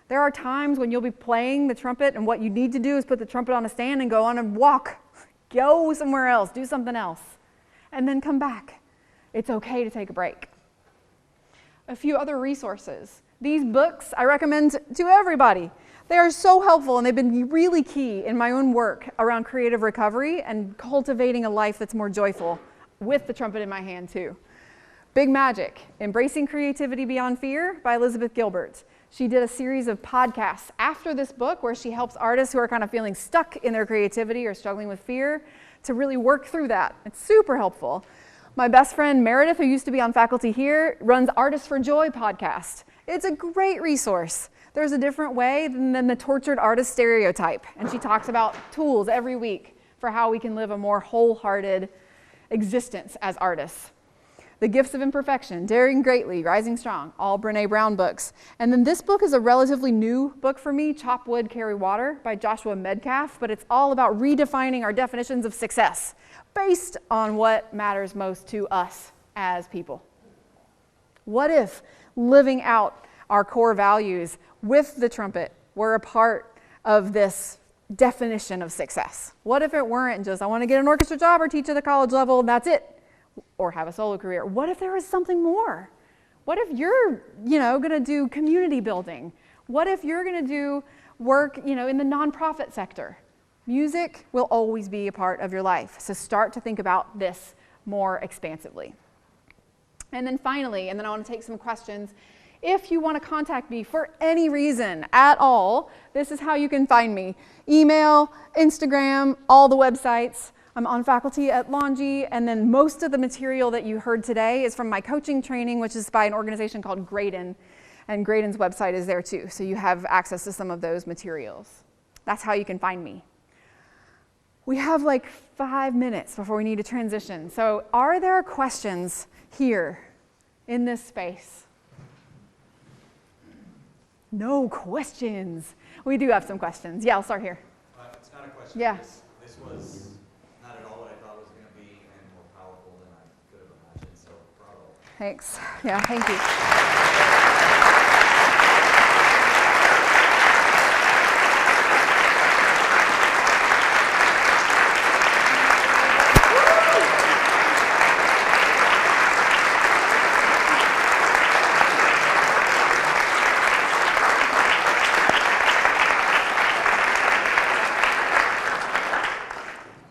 There are times when you'll be playing the trumpet and what you need to do is put the trumpet on a stand and go on a walk. Go somewhere else, do something else, and then come back. It's okay to take a break. A few other resources. These books I recommend to everybody. They are so helpful, and they've been really key in my own work around creative recovery and cultivating a life that's more joyful with the trumpet in my hand too. Big Magic, Embracing Creativity Beyond Fear by Elizabeth Gilbert. She did a series of podcasts after this book where she helps artists who are kind of feeling stuck in their creativity or struggling with fear to really work through that. It's super helpful. My best friend Meredith, who used to be on faculty here, runs Artists for Joy podcast. It's a great resource. There's a different way than the tortured artist stereotype, and she talks about tools every week for how we can live a more wholehearted existence as artists. The Gifts of Imperfection, Daring Greatly, Rising Strong, all Brené Brown books. And then this book is a relatively new book for me, Chop Wood, Carry Water by Joshua Medcalf, but it's all about redefining our definitions of success based on what matters most to us as people. What if living out our core values with the trumpet were a part of this definition of success? What if it weren't just, I want to get an orchestra job or teach at the college level and that's it, or have a solo career? What if there was something more? What if you're, going to do community building? What if you're going to do work, in the nonprofit sector? Music will always be a part of your life, so start to think about this more expansively. And then finally, I want to take some questions. If you want to contact me for any reason at all, this is how you can find me. Email, Instagram, all the websites. I'm on faculty at Longy, and then most of the material that you heard today is from my coaching training, which is by an organization called Graydon, and Graydon's website is there too, so you have access to some of those materials. That's how you can find me. We have like 5 minutes before we need to transition, so are there questions here in this space? No questions. We do have some questions. Yeah, I'll start here. It's not a question. Yeah. This was not at all what I thought it was going to be, and more powerful than I could have imagined, so bravo. Thanks. Yeah, thank you.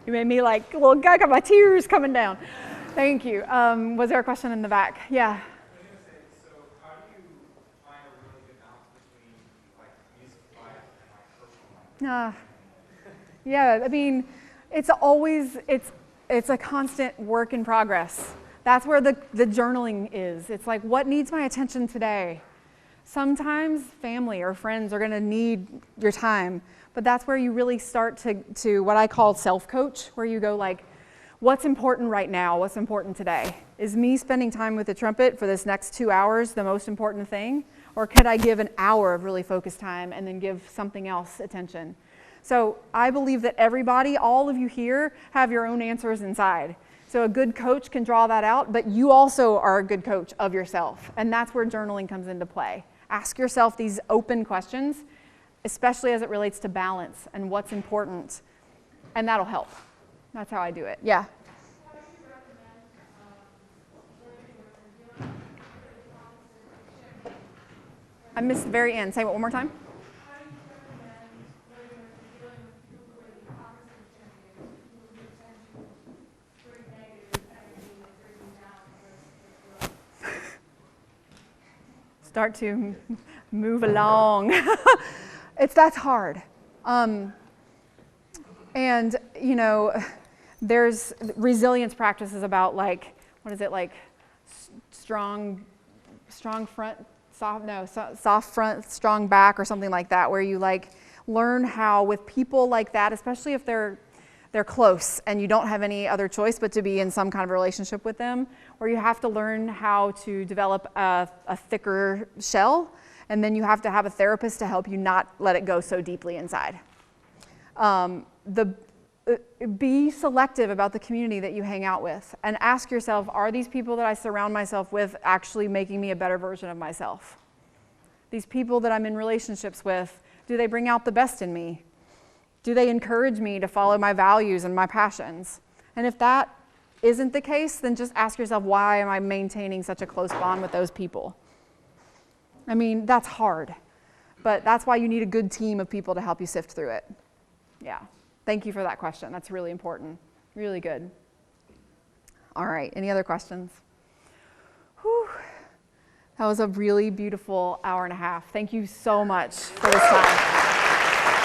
You made me like, well, I got my tears coming down. Thank you. Was there a question in the back? Yeah. I was going to say, so how do you find a really good balance between like music life and like personal life? Yeah, I mean, it's always, it's a constant work in progress. That's where the journaling is. It's like, what needs my attention today? Sometimes family or friends are going to need your time, but that's where you really start to what I call self-coach, where you go like, what's important right now? What's important today? Is me spending time with the trumpet for this next 2 hours the most important thing? Or could I give an hour of really focused time and then give something else attention? So I believe that everybody, all of you here, have your own answers inside. So a good coach can draw that out, but you also are a good coach of yourself. And that's where journaling comes into play. Ask yourself these open questions, especially as it relates to balance and what's important, and that'll help. That's how I do it. Yeah? I missed the very end. Say it one more time. Start to move along. That's hard. And, there's resilience practices about like, what is it, like strong front, soft front, strong back or something like that, where you like learn how with people like that, especially if they're close and you don't have any other choice but to be in some kind of relationship with them, where you have to learn how to develop a thicker shell, and then you have to have a therapist to help you not let it go so deeply inside. Be selective about the community that you hang out with, and ask yourself, are these people that I surround myself with actually making me a better version of myself? These people that I'm in relationships with, do they bring out the best in me? Do they encourage me to follow my values and my passions? And if that isn't the case, then just ask yourself, why am I maintaining such a close bond with those people? I mean, that's hard. But that's why you need a good team of people to help you sift through it. Yeah. Thank you for that question. That's really important. Really good. All right. Any other questions? Whew. That was a really beautiful hour and a half. Thank you so much for this time.